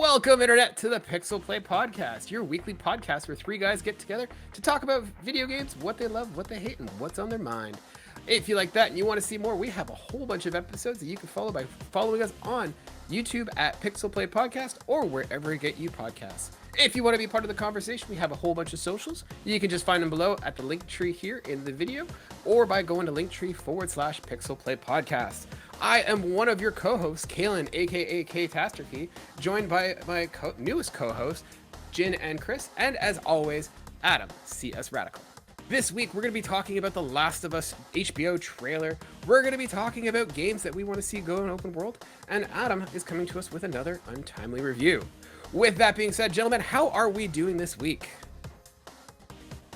Welcome, Internet, to the PixelPlay Podcast, your weekly podcast where three guys get together to talk about video games, what they love, what they hate, and what's on their mind. If you like that and you want to see more, we have a whole bunch of episodes that you can follow by following us on YouTube at PixelPlay Podcast or wherever you get you podcasts. If you want to be part of the conversation, we have a whole bunch of socials. You can just find them below at the link tree here in the video or by going to linktree/PixelPlay Podcast. I am one of your co-hosts, Kaylan, aka K-Tasterkey, joined by my newest co-hosts, Jin and Chris, and as always, Adam, CS Radical. This week, we're going to be talking about the Last of Us HBO trailer. We're going to be talking about games that we want to see go in open world, and Adam is coming to us with another untimely review. With that being said, gentlemen, how are we doing this week?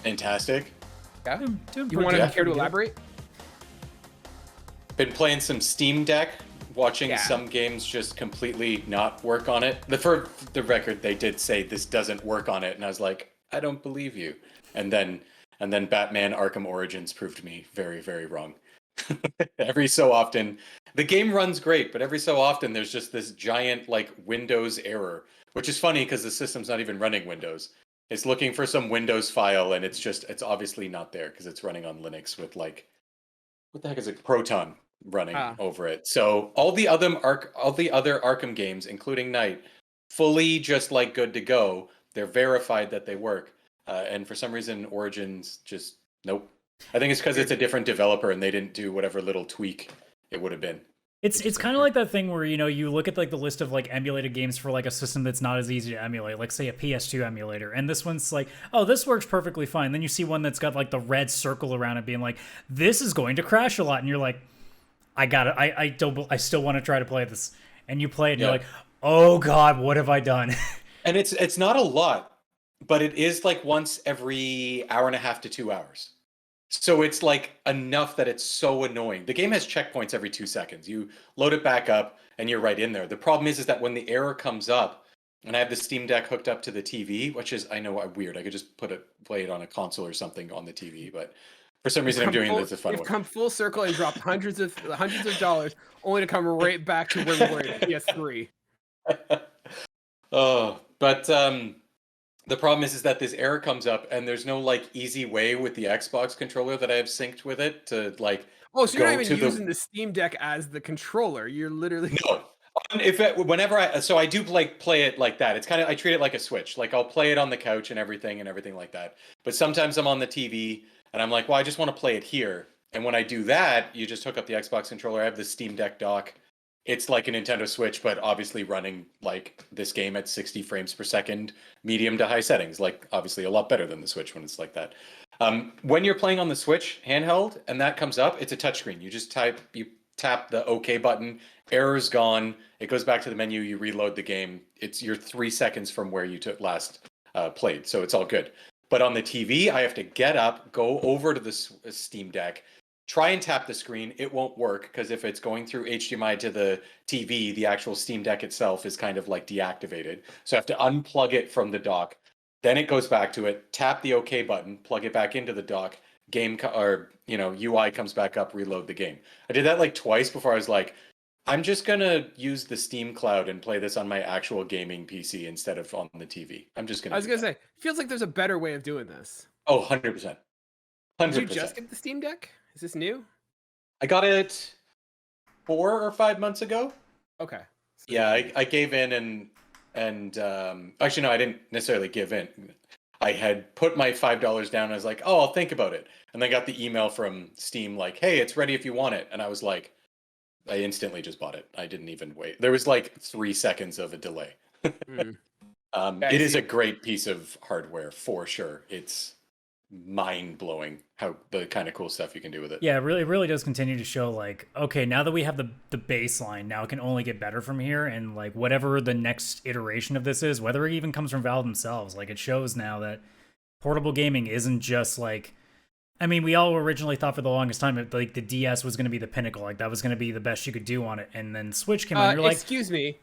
Fantastic. Yeah? You want to care to elaborate? Been playing some Steam Deck, watching some games just completely not work on it. For the record, they did say this doesn't work on it, and I was like, I don't believe you. And then Batman Arkham Origins proved me very, very wrong. Every so often, the game runs great, but every so often there's just this giant Windows error, which is funny because the system's not even running Windows. It's looking for some Windows file, and it's obviously not there because it's running on Linux with what the heck is it? Proton running over it. So all the other Arkham games, including Knight, fully just good to go. They're verified that they work, and for some reason Origins just nope. I think it's because it's a different developer and they didn't do whatever little tweak it would have been. It's kind of like that thing where you look at the list of emulated games for a system that's not as easy to emulate, like say a PS2 emulator, and this one's oh, this works perfectly fine. Then you see one that's got the red circle around it being this is going to crash a lot, and you're like, I still want to try to play this, and you play it and you're like, oh god, what have I done? And it's not a lot, but it is once every hour and a half to 2 hours. So it's enough that it's so annoying. The game has checkpoints every 2 seconds. You load it back up and you're right in there. The problem is that when the error comes up, and I have the Steam Deck hooked up to the TV, which is, I know, weird. I could just play it on a console or something on the TV, but for some reason I'm doing this a fun way. We've come full circle and dropped hundreds of dollars, only to come right back to where we were in PS3. But the problem is that this error comes up and there's no easy way with the Xbox controller that I have synced with it to Oh, so you're not even using the Steam Deck as the controller. You're literally no. I do play it like that. It's I treat it like a Switch. I'll play it on the couch and everything like that. But sometimes I'm on the TV and I'm well, I just want to play it here. And when I do that, you just hook up the Xbox controller. I have the Steam Deck dock. It's like a Nintendo Switch, but obviously running this game at 60 frames per second, medium to high settings. Obviously a lot better than the Switch when it's like that. When you're playing on the Switch handheld and that comes up, it's a touchscreen. You just tap the OK button, error's gone, it goes back to the menu, you reload the game. You're 3 seconds from where you last played, so it's all good. But on the TV, I have to get up, go over to the Steam Deck, try and tap the screen. It won't work because if it's going through HDMI to the TV, the actual Steam Deck itself is kind of deactivated. So I have to unplug it from the dock. Then it goes back to it, tap the OK button, plug it back into the dock, UI comes back up, reload the game. I did that twice before I was I'm just going to use the Steam Cloud and play this on my actual gaming PC instead of on the TV. I was going to say, feels like there's a better way of doing this. Oh, 100%. 100%. Did you just get the Steam Deck? Is this new? I got it 4 or 5 months ago. Okay. So yeah, I gave in and actually no, I didn't necessarily give in. I had put my $5 down and I was oh, I'll think about it. And then got the email from Steam hey, it's ready if you want it. And I was I instantly just bought it. I didn't even wait. There was 3 seconds of a delay. It is a great piece of hardware for sure. It's mind-blowing how the kind of cool stuff you can do with it. Yeah, it really does continue to show okay, now that we have the baseline, now it can only get better from here, and whatever the next iteration of this is, whether it even comes from Valve themselves, it shows now that portable gaming isn't just I mean, we all originally thought for the longest time that the DS was going to be the pinnacle, that was going to be the best you could do on it, and then Switch came out and you're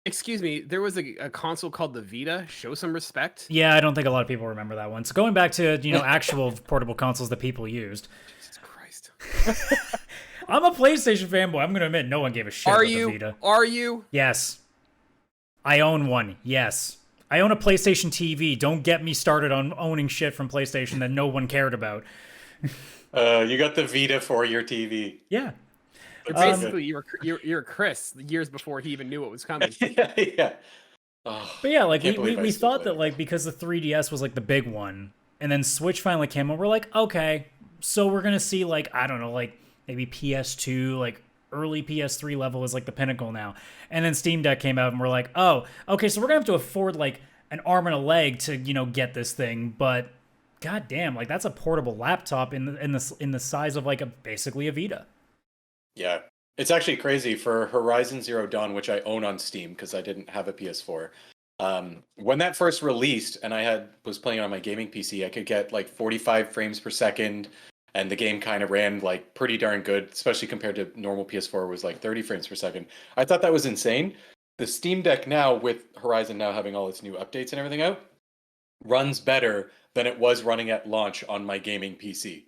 Excuse me, there was a console called the Vita. Show some respect. Yeah, I don't think a lot of people remember that one. So going back to, actual portable consoles that people used. Jesus Christ. I'm a PlayStation fanboy. I'm going to admit no one gave a shit about the Vita. Are you? Yes. I own one. Yes. I own a PlayStation TV. Don't get me started on owning shit from PlayStation that no one cared about. You got the Vita for your TV. Yeah. Basically, you're Chris years before he even knew what was coming. Yeah. Oh, But yeah, like can't believe I we still thought play that like because the 3DS was like the big one, and then Switch finally came out, we're like, okay, so we're gonna see like I don't know, like maybe PS2, like early PS3 level is like the pinnacle now, and then Steam Deck came out, and we're like, oh, okay, so we're gonna have to afford like an arm and a leg to get this thing, but god damn, like that's a portable laptop in the size of like basically a Vita. Yeah. It's actually crazy for Horizon Zero Dawn, which I own on Steam because I didn't have a PS4. When that first released and I was playing it on my gaming PC, I could get like 45 frames per second, and the game kind of ran like pretty darn good, especially compared to normal PS4 was like 30 frames per second. I thought that was insane. The Steam Deck now, with Horizon now having all its new updates and everything out, runs better than it was running at launch on my gaming PC.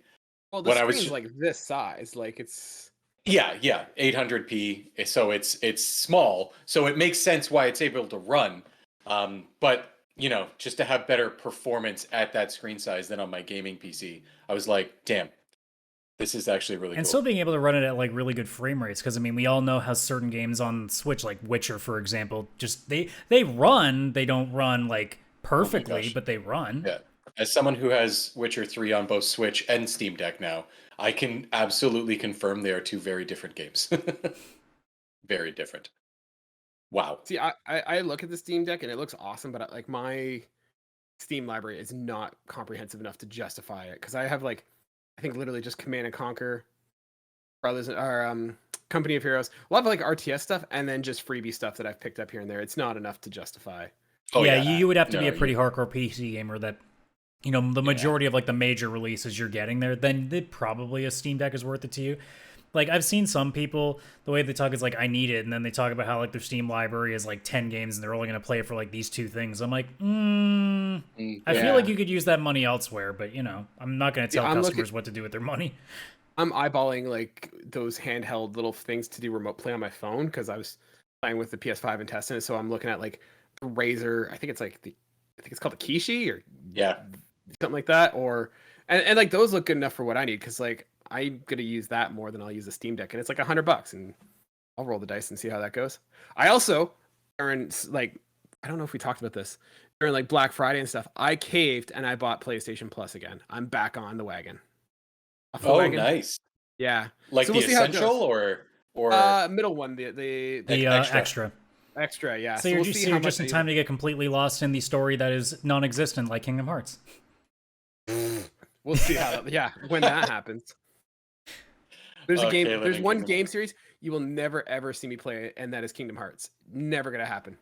Well, the screen's like this size, like it's. Yeah, 800p. So it's small, so it makes sense why it's able to run. But just to have better performance at that screen size than on my gaming PC, I was like, damn, this is actually really cool. And still being able to run it at like really good frame rates, because I mean we all know how certain games on Switch, like Witcher for example, just they run. They don't run like perfectly, but they run. Yeah. As someone who has Witcher 3 on both Switch and Steam Deck now, I can absolutely confirm they are two very different games. Very different. Wow. See, I look at the Steam Deck and it looks awesome, but like my Steam library is not comprehensive enough to justify it, because I have like I think literally just Command and Conquer, Brothers or Company of Heroes, a lot of like RTS stuff, and then just freebie stuff that I've picked up here and there. It's not enough to justify. Oh yeah, you would have to be a pretty hardcore PC gamer that the majority of like the major releases you're getting there, then probably a Steam Deck is worth it to you. Like I've seen some people, the way they talk is like, I need it, and then they talk about how like their Steam library is like 10 games and they're only going to play it for like these 2 things. I'm like, I feel like you could use that money elsewhere, but I'm not going to tell customers what to do with their money. I'm eyeballing like those handheld little things to do remote play on my phone, because I was playing with the PS5 and testing it, so I'm looking at like the Razer, I think it's called the Kishi or something like that, or and like those look good enough for what I need, because like I'm gonna use that more than I'll use a Steam Deck, and it's like $100, and I'll roll the dice and see how that goes. I also during like I don't know if we talked about this during like Black Friday and stuff, I caved and I bought PlayStation Plus again. I'm back on the wagon. Wagon. Nice. Yeah, like so the essential or middle one, the extra, yeah. So you're just in time to get completely lost in the story that is non-existent, like Kingdom Hearts. We'll see how when that happens. There's a game. There's one game series you will never ever see me play, and that is Kingdom Hearts. Never gonna happen.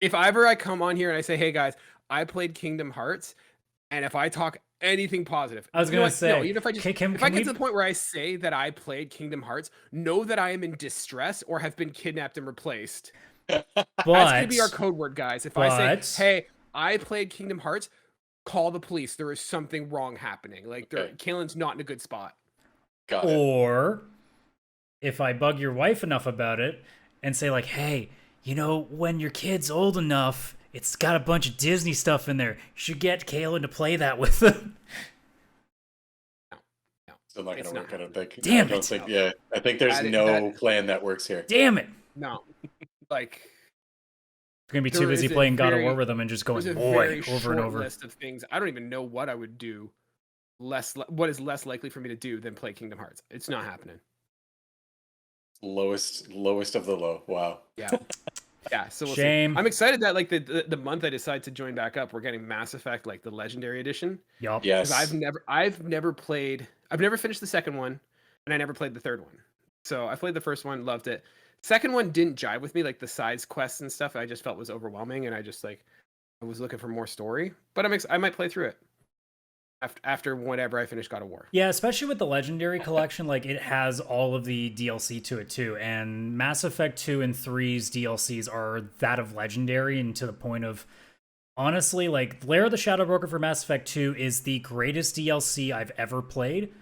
If ever I come on here and I say, "Hey guys, I played Kingdom Hearts," and if I talk anything positive, I was gonna say, no, even if I just if I get to the point where I say that I played Kingdom Hearts, know that I am in distress or have been kidnapped and replaced. That's gonna be our code word, guys. If I say, "Hey, I played Kingdom Hearts," call the police. There is something wrong happening. Like Kaylan's not in a good spot. Got it. Or if I bug your wife enough about it and say like, "Hey, when your kid's old enough, it's got a bunch of Disney stuff in there. You should get Kaylan to play that with them." No. Still not gonna work. I don't think. Damn it. I think there's no plan that works here. Damn it. No. Like you're gonna be too busy playing God of War with them and just going boy over and over. List of things. I don't even know what I would do. What is less likely for me to do than play Kingdom Hearts? It's not happening. Lowest of the low. Wow. Yeah. Yeah. So we'll Shame. See. I'm excited that like the month I decide to join back up, we're getting Mass Effect like the Legendary Edition. Yup. Yes. I've never finished the second one, and I never played the third one. So I played the first one, loved it. Second one didn't jive with me, like the sides quests and stuff. I just felt was overwhelming, and I was looking for more story. But I might play through it after whenever I finish God of War. Yeah, especially with the Legendary Collection, like it has all of the DLC to it too. And Mass Effect 2 and 3's DLCs are that of Legendary, and to the point of honestly, like Lair of the Shadow Broker for Mass Effect 2 is the greatest DLC I've ever played.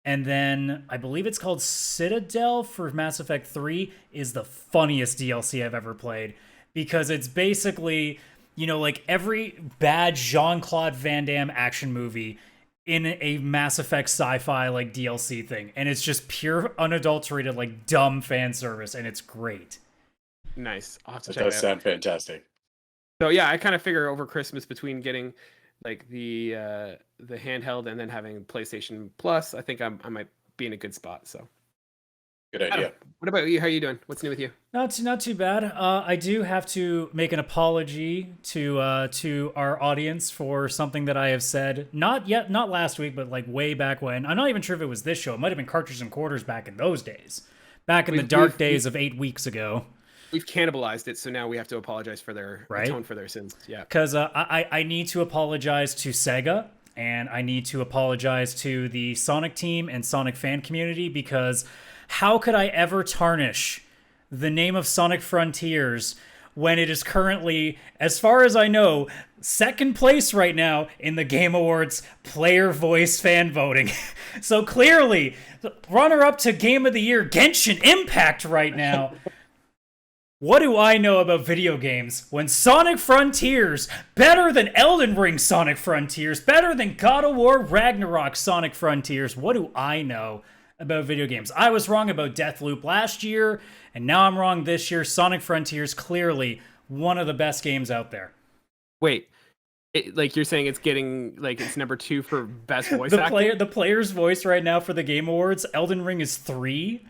And then I believe it's called Citadel for Mass Effect 3 is the funniest DLC I've ever played. because it's basically, you know, like every bad Jean-Claude Van Damme action movie in a Mass Effect sci-fi like DLC thing, and it's just pure unadulterated like dumb fan service, and it's great. Nice. I'll have to That check does it out. sound fantastic. So yeah, I kind of figure over Christmas between getting like the handheld and then having PlayStation Plus, I think I might be in a good spot. So Good Adam, idea. what about you? How are you doing? What's new with you? Not too bad. I do have to make an apology to our audience for something that I have said. Not last week, but like way back when. I'm not even sure if it was this show. It might have been Cartridges and Quarters back in those days, back in the dark days of 8 weeks ago. We've cannibalized it, so now we have to apologize for their atone for their sins. Yeah, because I need to apologize to Sega, and I need to apologize to the Sonic team and Sonic fan community, because how could I ever tarnish the name of Sonic Frontiers when it is currently, as far as I know, second place right now in the Game Awards player voice fan voting. So clearly, runner-up to Game of the Year Genshin Impact right now. What do I know about video games when Sonic Frontiers, better than Elden Ring Sonic Frontiers, better than God of War Ragnarok Sonic Frontiers? What do I know about video games? I was wrong about Deathloop last year, and now I'm wrong this year. Sonic Frontiers, clearly one of the best games out there. Wait, like you're saying it's getting like it's number 2 for best voice acting? The player's voice right now for the Game Awards, Elden Ring is 3.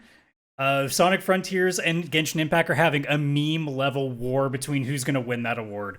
Sonic Frontiers and Genshin Impact are having a meme-level war between who's going to win that award.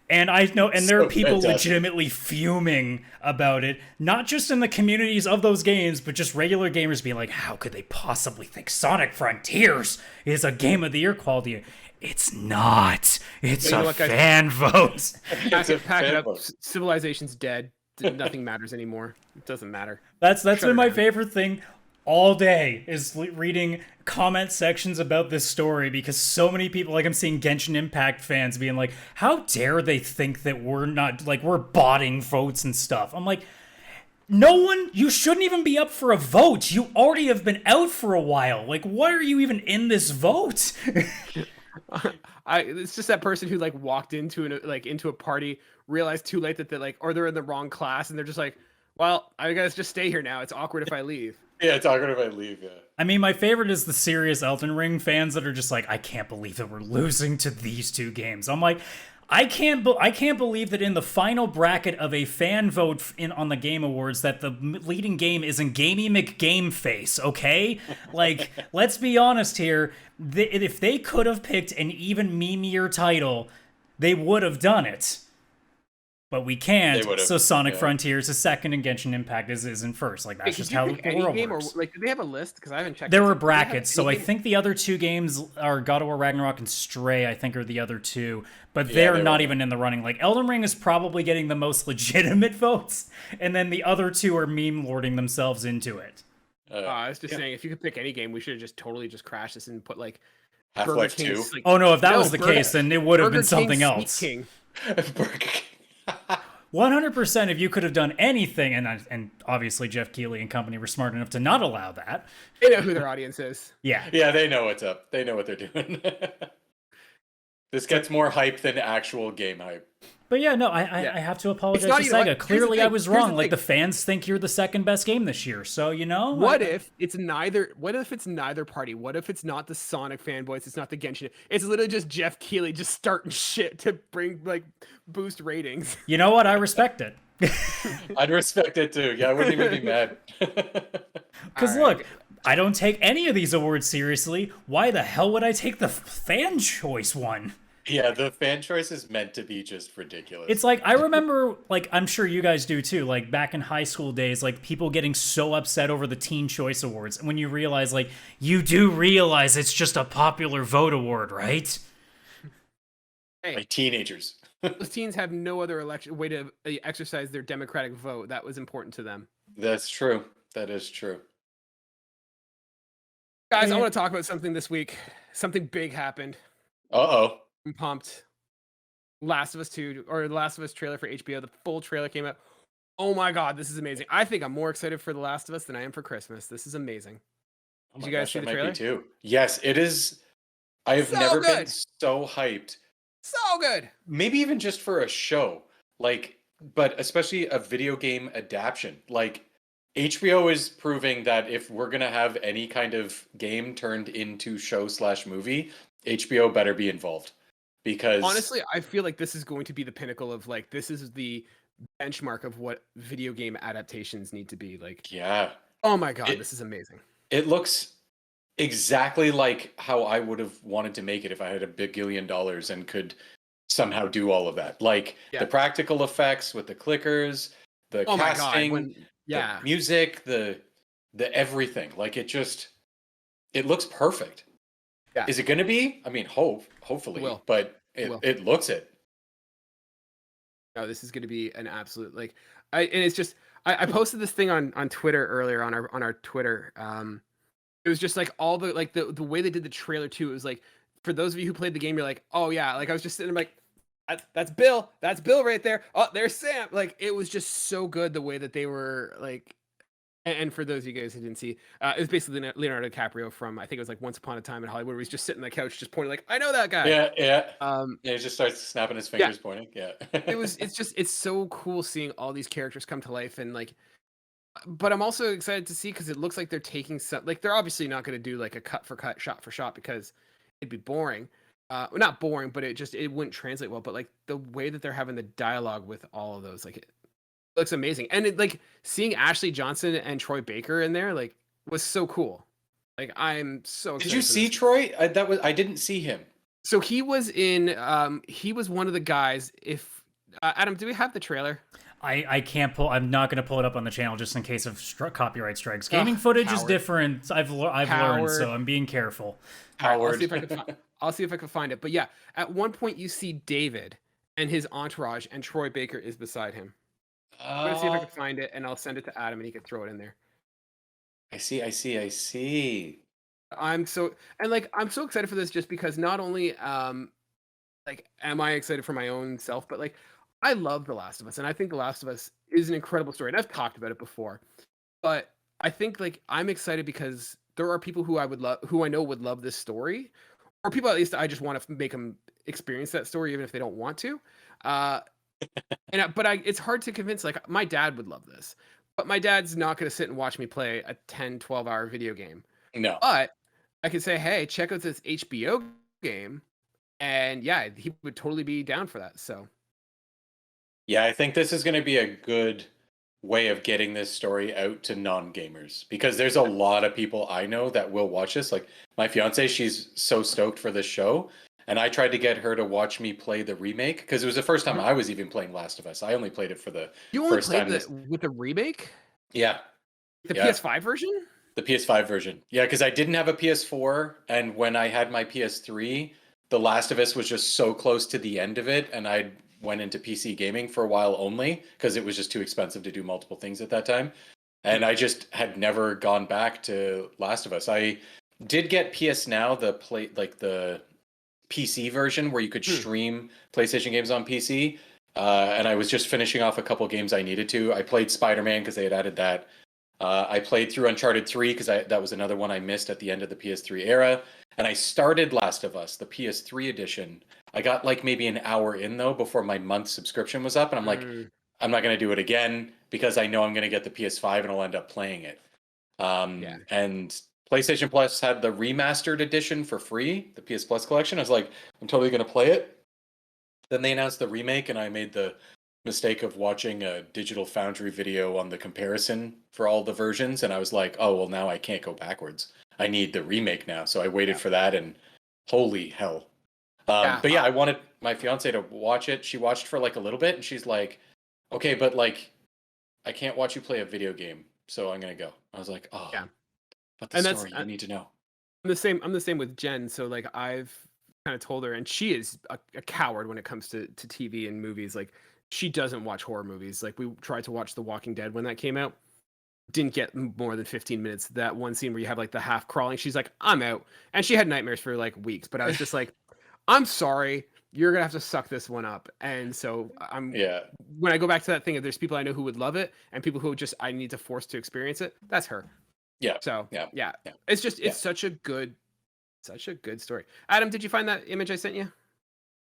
And I know, and there are people legitimately fuming about it, not just in the communities of those games, but just regular gamers being like, how could they possibly think Sonic Frontiers is a Game of the Year quality? It's not. It's a fan vote. Pack it up. Civilization's dead. Nothing matters anymore. It doesn't matter. That's been my favorite thing all day, is reading comment sections about this story, because so many people, like I'm seeing Genshin Impact fans being like, how dare they think that we're not, like, we're botting votes and stuff. I'm like, no one, you shouldn't even be up for a vote. You already have been out for a while. Like, why are you even in this vote? It's just that person who like walked into a party, realized too late that they're like, or they're in the wrong class, and they're just like, well, I gotta just stay here now. It's awkward if I leave. Yeah, it's awkward if I leave, yeah. I mean, my favorite is the serious Elden Ring fans that are just like, I can't believe that we're losing to these two games. I'm like, I can't believe that in the final bracket of a fan vote on the Game Awards that the leading game isn't Gamey McGameface, okay? Like, let's be honest here. If they could have picked an even memeier title, they would have done it. But we can't, so Sonic Frontiers is second and Genshin Impact isn't first. Like, that's just how the world works. Or, like, do they have a list? Because I haven't checked. There were brackets, so I think the other two games are God of War Ragnarok and Stray, I think, are the other two. But they're not even in the running. Like, Elden Ring is probably getting the most legitimate votes, and then the other two are meme-lording themselves into it. I was just saying, if you could pick any game, we should have just totally crashed this and put, like, Half-Life 2? Like, oh, no, if that was the case, then it would have been something else. King. Burger King. 100%, if you could have done anything, and obviously Jeff Keighley and company were smart enough to not allow that. They know who their audience is. Yeah. Yeah, they know what's up. They know what they're doing. This gets more hype than actual game hype. But yeah, no, I have to apologize to Sega. Clearly I was wrong. Like, the fans think you're the second best game this year. So, you know. What if it's neither party? What if it's not the Sonic fanboys? It's not the Genshin. It's literally just Jeff Keighley just starting shit to boost ratings. You know what? I respect it. I'd respect it too. Yeah, I wouldn't even be mad. Because look, I don't take any of these awards seriously. Why the hell would I take the fan choice one? Yeah, the fan choice is meant to be just ridiculous. It's like, I remember, like, I'm sure you guys do too, like, back in high school days, like, people getting so upset over the Teen Choice Awards. And when you realize, like, you do realize it's just a popular vote award, right? Hey, like teenagers. Those teens have no other way to exercise their democratic vote. That was important to them. That's true. That is true. Guys, I want to talk about something this week. Something big happened. Uh-oh. I'm pumped. Last of Us 2, or the Last of Us trailer for HBO. The full trailer came out. Oh my god, this is amazing. I think I'm more excited for The Last of Us than I am for Christmas. This is amazing. Did you guys see the trailer? Too. Yes, it is. I have So never been good. so hyped. So good. Maybe even just for a show, like, but especially a video game adaptation. Like, HBO is proving that if we're gonna have any kind of game turned into show/movie, HBO better be involved because Honestly, I feel like this is going to be the pinnacle of like this is the benchmark of what video game adaptations need to be. Like, yeah, oh my god, it this is amazing. it looks exactly like how I would have wanted to make it if I had $1 billion and could somehow do all of that. Like the Yeah. practical effects with the clickers, the Oh my god. casting, When the yeah. music, the everything. Like it looks perfect. Yeah. Is it going to be? I mean, hopefully, Will. but Will. it looks it. No, this is going to be an absolute like and it's just I posted this thing on Twitter earlier on our Twitter. It was just like all the like the way they did the trailer too. It was like for those of you who played the game, you're like, oh yeah, like I was just sitting there like that's Bill right there. Oh, there's Sam. Like it was just so good the way that they were like. And for those of you guys who didn't see, it was basically Leonardo DiCaprio from I think it was like Once Upon a Time in Hollywood, where he's just sitting on the couch, just pointing like, I know that guy. Yeah, yeah. Um, Yeah, he just starts snapping his yeah, fingers, pointing. Yeah. it's so cool seeing all these characters come to life and like but I'm also excited to see because it looks like they're taking some like they're obviously not going to do like a cut for cut, shot for shot because it'd be boring. Well, not boring, but it wouldn't translate well. But like the way that they're having the dialogue with all of those, like it looks amazing. And it like seeing Ashley Johnson and Troy Baker in there, like was so cool. Like I'm so Did excited you for see this. Troy? I didn't see him. So he was one of the guys. If Adam, do we have the trailer? I can't pull. I'm not going to pull it up on the channel just in case of copyright strikes. Gaming footage is coward. different. I've learned, Coward. so I'm being careful. I'll Howard. see if I can I'll see if I can find it. But yeah, at one point you see David and his entourage, and Troy Baker is beside him. I'm gonna see if I can find it, and I'll send it to Adam, and he can throw it in there. I see. I'm so excited for this just because not only like am I excited for my own self, but like I love The Last of Us, and I think The Last of Us is an incredible story, and I've talked about it before. But I think like I'm excited because there are people who who I know would love this story, or people at least I just want to make them experience that story even if they don't want to. Uh, it's hard to convince. Like my dad would love this, but my dad's not going to sit and watch me play a 10-12 hour video game. No. But I could say, hey, check out this HBO game, and yeah, he would totally be down for that. So Yeah, I think this is going to be a good way of getting this story out to non-gamers because there's a lot of people I know that will watch this. Like my fiance, she's so stoked for this show, and I tried to get her to watch me play the remake because it was the first time I was even playing Last of Us. I only played it for the you only first played time. with the remake, Yeah, the yeah. PS5 version. The PS5 version. Yeah, because I didn't have a PS4, and when I had my PS3, The Last of Us was just so close to the end of it, and I went into PC gaming for a while only because it was just too expensive to do multiple things at that time. And I just had never gone back to Last of Us. I did get PS Now, the PC version where you could stream PlayStation games on PC. And I was just finishing off a couple games I needed to. I played Spider-Man because they had added that. I played through Uncharted 3 because that was another one I missed at the end of the PS3 era. And I started Last of Us, the PS3 edition. I got like maybe an hour in though before my month subscription was up. And I'm like, I'm not going to do it again because I know I'm going to get the PS5 and I'll end up playing it. And PlayStation Plus had the remastered edition for free, the PS Plus collection. I was like, I'm totally going to play it. Then they announced the remake and I made the mistake of watching a Digital Foundry video on the comparison for all the versions, and I was like, oh well, now I can't go backwards. I need the remake now. So I waited for that, and holy hell. But yeah, I wanted my fiance to watch it. She watched for like a little bit, and she's like, okay, but like I can't watch you play a video game, so I'm gonna go. I was like, oh yeah, but the story you need to know. I'm the same with Jen. So like I've kind of told her, and she is a coward when it comes to TV and movies. Like she doesn't watch horror movies. Like we tried to watch The Walking Dead when that came out. Didn't get more than 15 minutes. That one scene where you have like the half crawling. She's like, I'm out. And she had nightmares for like weeks. But I was just like, I'm sorry. You're going to have to suck this one up. And so when I go back to that thing, there's people I know who would love it and people who just, I need to force to experience it. That's her. Yeah. So yeah. It's just, it's such a good Such a good story. Adam, did you find that image I sent you?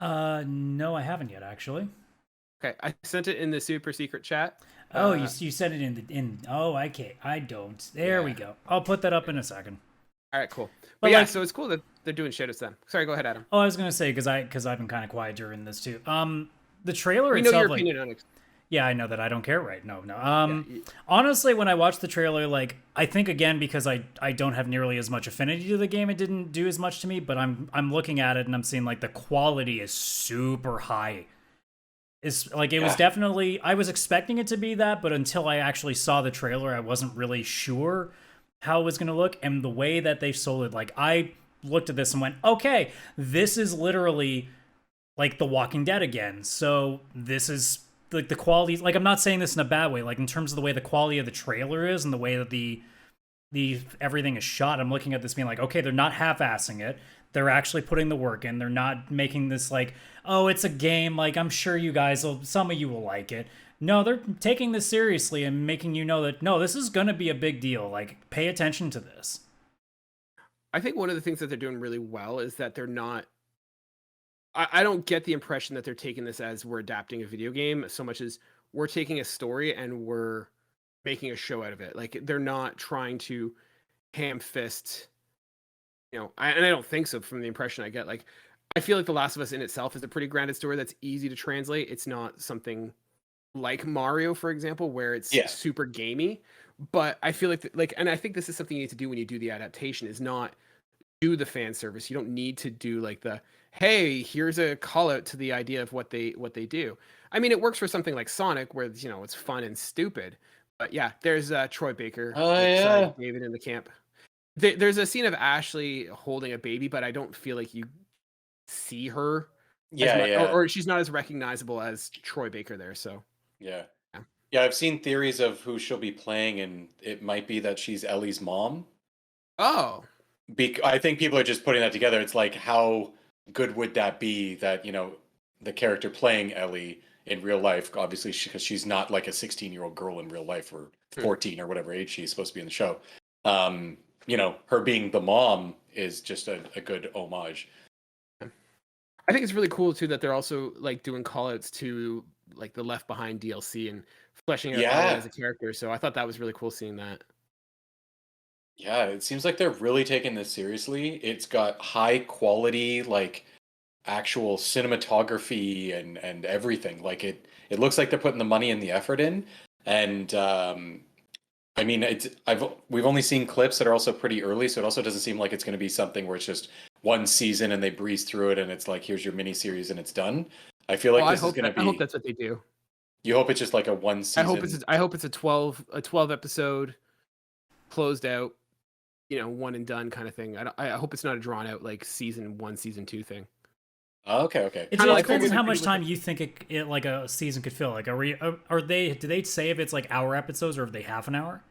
No, I haven't yet, actually. Okay, I sent it in the super secret chat. Oh, you said it in. Oh, okay. I don't. There we go. I'll put that up in a second. All right, cool. But But yeah, like- so it's cool that they're doing shoutouts then. Sorry, go ahead, Adam. Oh, I was gonna say because I've been kind of quiet during this too. The trailer We know itself, your like, opinion on it. yeah, I know that I don't care, right? No. Yeah, Honestly, when I watched the trailer, like, I think again because I don't have nearly as much affinity to the game, it didn't do as much to me. But I'm looking at it and I'm seeing like the quality is super high. It's like it was definitely, I was expecting it to be that, but until I actually saw the trailer, I wasn't really sure how it was going to look. And the way that they sold it, like, I looked at this and went, okay, this is literally like The Walking Dead again. So this is like the quality, like, I'm not saying this in a bad way, like in terms of the way the quality of the trailer is and the way that the everything is shot, I'm looking at this being like, okay, they're not half-assing it. They're actually putting the work in. They're not making this like, oh, it's a game. Like, I'm sure you guys will, some of you will like it. No, they're taking this seriously and making you know that, no, this is going to be a big deal. Like, pay attention to this. I think one of the things that they're doing really well is that they're not. I don't get the impression that they're taking this as we're adapting a video game so much as we're taking a story and we're making a show out of it. Like, they're not trying to ham fist. And I don't think so from the impression I get. Like, I feel like The Last of Us in itself is a pretty grounded story that's easy to translate. It's not something like Mario, for example, where it's super gamey. But I feel like, and I think this is something you need to do when you do the adaptation, is not do the fan service. You don't need to do like the, hey, here's a call out to the idea of what they do. I mean, it works for something like Sonic, where it's fun and stupid. But yeah, there's Troy Baker. David in the camp. There's a scene of Ashley holding a baby, but I don't feel like you see her. Or she's not as recognizable as Troy Baker there. So yeah. I've seen theories of who she'll be playing, and it might be that she's Ellie's mom. Oh, I think people are just putting that together. It's like, how good would that be that the character playing Ellie in real life, obviously because she's not like a 16-year-old girl in real life, or 14 or whatever age she's supposed to be in the show. Her being the mom is just a good homage. I think it's really cool too that they're also like doing callouts to like the Left Behind DLC and fleshing out Ellie as a character. So I thought that was really cool seeing that. Yeah, it seems like they're really taking this seriously. It's got high quality, like, actual cinematography and everything. Like, it looks like they're putting the money and the effort in. And I mean, we've only seen clips that are also pretty early, so it also doesn't seem like it's going to be something where it's just one season and they breeze through it and it's like, here's your mini series and it's done. I feel like this is going to be. I hope that's what they do. You hope it's just like a one season. I hope it's a 12 episode closed out, one and done kind of thing. I hope it's not a drawn out like season 1, season 2 thing. Okay. It depends on how much time you think it like a season could fill. Like, do they say if it's like hour episodes or if they half an hour?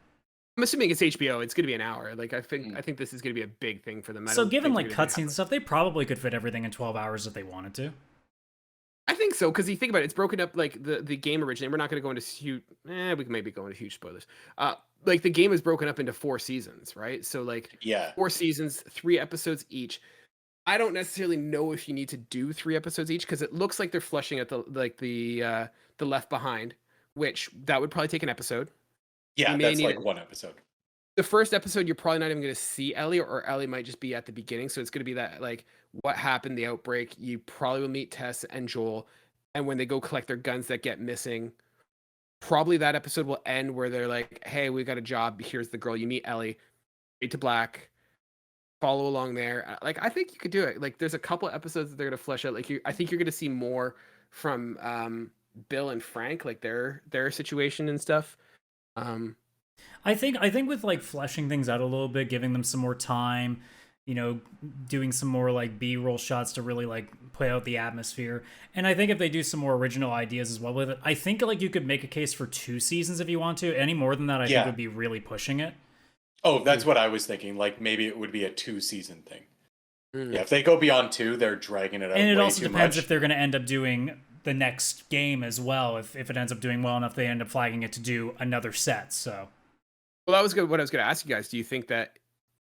I'm assuming it's HBO. It's going to be an hour. Like, I think this is going to be a big thing for them. So given like cutscenes and stuff, they probably could fit everything in 12 hours if they wanted to. I think so, because you think about it, it's broken up like the game originally. We're not going to go into huge. We can maybe go into huge spoilers. Like, the game is broken up into 4 seasons, right? So like 4 seasons, 3 episodes each. I don't necessarily know if you need to do 3 episodes each, because it looks like they're fleshing out the Left Behind, which that would probably take an episode. Yeah, that's like 1 episode. The first episode, you're probably not even going to see Ellie, or Ellie might just be at the beginning. So it's going to be that, like, what happened, the outbreak. You probably will meet Tess and Joel, and when they go collect their guns that get missing, probably that episode will end where they're like, hey, we got a job. Here's the girl. You meet Ellie, fade to black, follow along there. Like, I think you could do it. Like, there's a couple episodes that they're going to flesh out. Like, I think you're going to see more from Bill and Frank, like their situation and stuff. I think with like fleshing things out a little bit, giving them some more time, doing some more like B-roll shots to really like play out the atmosphere. And I think if they do some more original ideas as well with it, I think like you could make a case for 2 seasons if you want to. Any more than that, I think would be really pushing it. Oh, that's what I was thinking. Like, maybe it would be a 2-season thing. Yeah, if they go beyond 2, they're dragging it out. And it way also too depends much. if they're going to end up doing the next game as well. If it ends up doing well enough, they end up flagging it to do another set. So, well, that was good. What I was going to ask you guys: do you think that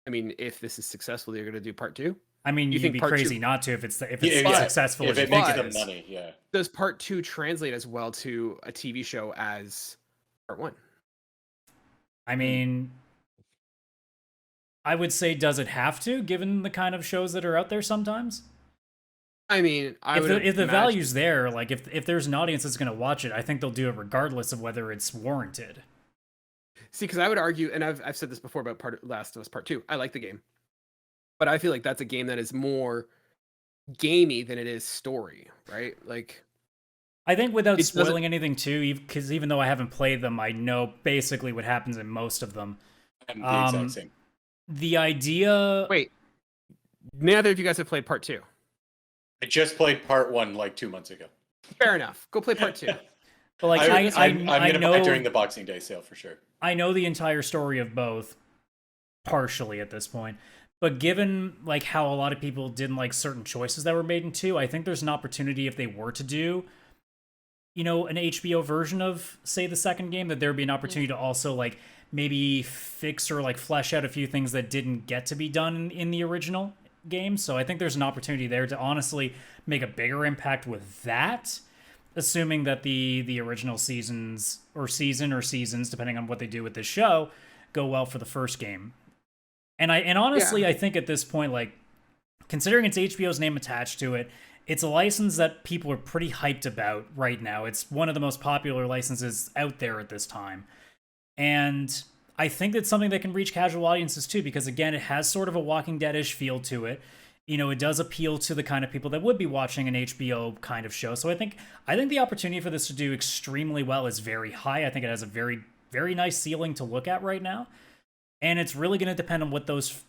I mean, if this is successful, they're going to do part 2. I mean, You you'd think be part crazy 2 not to if it's Yeah, successful if as you it think makes it the is. money, yeah. does part 2 translate as well to a TV show as part 1? I mean, I would say, does it have to, given the kind of shows that are out there sometimes? I mean, If the imagine, value's there, like if there's an audience that's going to watch it, I think they'll do it regardless of whether it's warranted. see, because I would argue, and I've said this before about Last of Us Part 2. I like the game, but I feel like that's a game that is more gamey than it is story, right? Like, I think without It doesn't- spoiling anything too, because even though I haven't played them, I know basically what happens in most of them. I'm the exact same. The idea. wait, neither of you guys have played Part 2. I just played part 1 like 2 months ago. Fair enough. Go play Part 2. But like I'm I gonna know buy it during the Boxing Day sale for sure. I know the entire story of both, partially at this point. But given like how a lot of people didn't like certain choices that were made in 2, I think there's an opportunity if they were to do, an HBO version of, say, the second game, that there'd be an opportunity to also like maybe fix or like flesh out a few things that didn't get to be done in the original game. So I think there's an opportunity there to honestly make a bigger impact with that, assuming that the original seasons, depending on what they do with this show, go well for the first game. And honestly, I think at this point, like, considering it's HBO's name attached to it, it's a license that people are pretty hyped about right now. It's one of the most popular licenses out there at this time. And I think that's something that can reach casual audiences too, because again, it has sort of a Walking Dead-ish feel to it. It does appeal to the kind of people that would be watching an HBO kind of show. So I think the opportunity for this to do extremely well is very high. I think it has a very, very nice ceiling to look at right now. And it's really going to depend on what those,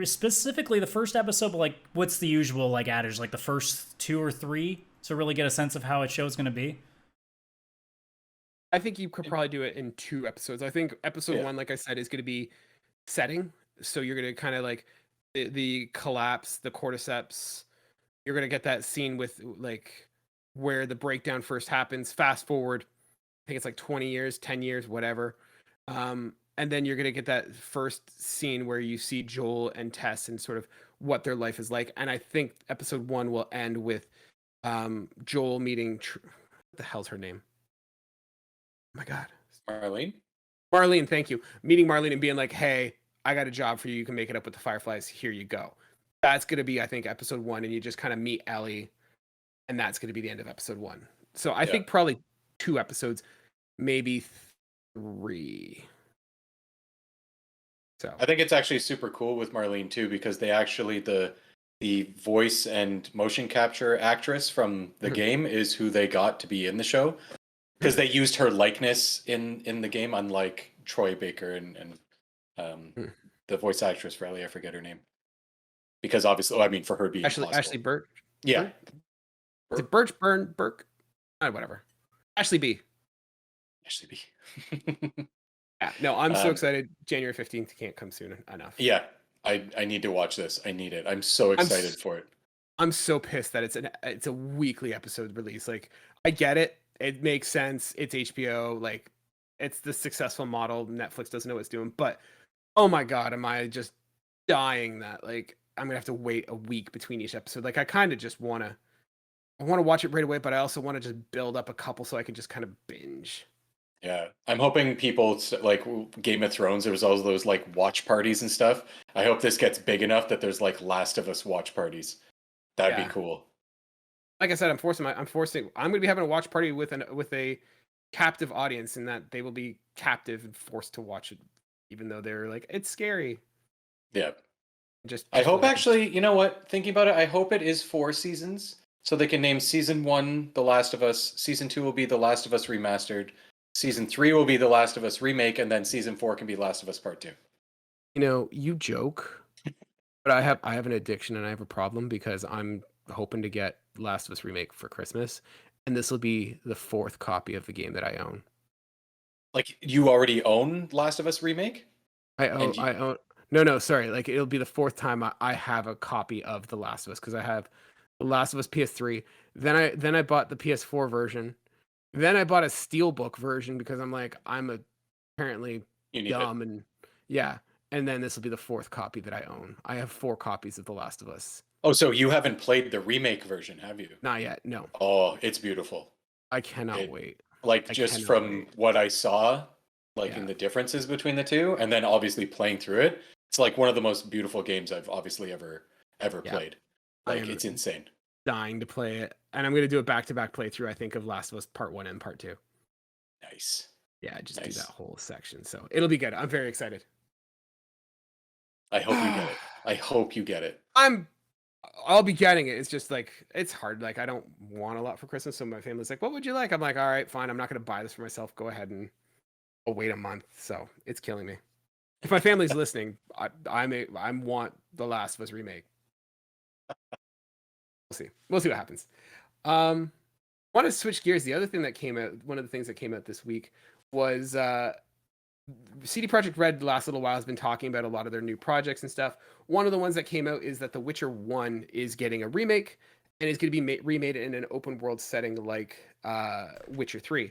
specifically the first episode, but like what's the usual like adage, like the first 2 or 3 to really get a sense of how a show is going to be? I think you could probably do it in 2 episodes. I think episode 1, like I said, is going to be setting. So you're going to kind of like the collapse, the cordyceps. You're going to get that scene with like where the breakdown first happens. Fast forward, I think it's like 20 years, 10 years, whatever. And then you're going to get that first scene where you see Joel and Tess and sort of what their life is like. And I think episode 1 will end with Joel meeting, what the hell's her name? Oh my God. Marlene, thank you. Meeting Marlene and being like, hey, I got a job for you. You can make it up with the Fireflies. Here you go. That's going to be, I think, episode 1. And you just kind of meet Ellie. And that's going to be the end of episode 1. So I think probably 2 episodes, maybe 3. So I think it's actually super cool with Marlene too, because they actually the voice and motion capture actress from the game is who they got to be in the show, because they used her likeness in the game, unlike Troy Baker and the voice actress for Ellie, I forget her name, because obviously, I mean, for her being Ashley Burt. Yeah. Is it Birch Burke? Whatever. Ashley B. Yeah, no, I'm so excited. January 15th can't come soon enough. Yeah, I need to watch this. I need it. I'm so excited for it. I'm so pissed that it's a weekly episode release. Like, I get it. It makes sense. It's HBO. Like, it's the successful model. Netflix doesn't know what it's doing. But, oh my God, am I just dying that, like, I'm going to have to wait a week between each episode. Like, I kind of just want to watch it right away, but I also want to just build up a couple so I can just kind of binge. Yeah, I'm hoping people like Game of Thrones. There was all those like watch parties and stuff. I hope this gets big enough that there's like Last of Us watch parties. That'd be cool. Like I said, I'm going to be having a watch party with a captive audience, and that they will be captive and forced to watch it, even though they're like, it's scary. Yeah. I hope actually, you know what? Thinking about it, I hope it is 4 seasons, so they can name season 1 The Last of Us, season 2 will be The Last of Us Remastered. Season 3 will be The Last of Us Remake, and then Season 4 can be Last of Us Part 2. You joke, but I have an addiction and I have a problem because I'm hoping to get Last of Us Remake for Christmas, and this will be the 4th copy of the game that I own. Like, you already own Last of Us Remake? I own. No, sorry. Like, it'll be the 4th time I have a copy of The Last of Us, because I have The Last of Us PS3. Then I bought the PS4 version. Then I bought a Steelbook version because I'm like, I'm apparently dumb, and and then this will be the 4th copy that I own. I have 4 copies of The Last of Us. Oh, so you haven't played the remake version, have you? Not yet. No. Oh, it's beautiful. I cannot It- wait. Like I just cannot from wait. what I saw, like Yeah. in the differences between the two, and then obviously playing through it, it's like one of the most beautiful games I've obviously ever Yeah. played. I Like am it's insane. dying to play it, and I'm going to do a back-to-back playthrough, I think, of Last of Us Part 1 and Part 2. Nice. Yeah, just do Nice. that whole section. So it'll be good. I'm very excited. I hope you get it. I hope you get it. I'll be getting it. It's just like, it's hard. Like, I don't want a lot for Christmas. So my family's like, what would you like? I'm like, all right, fine. I'm not going to buy this for myself. Go ahead and I'll wait a month. So it's killing me. If my family's listening, I want The Last of Us remake. We'll see. We'll see what happens. Want to switch gears. The other thing that came out, one of the things that came out this week was CD Projekt Red the last little while has been talking about a lot of their new projects and stuff. One of the ones that came out is that The Witcher 1 is getting a remake and is going to be remade in an open world setting like Witcher 3.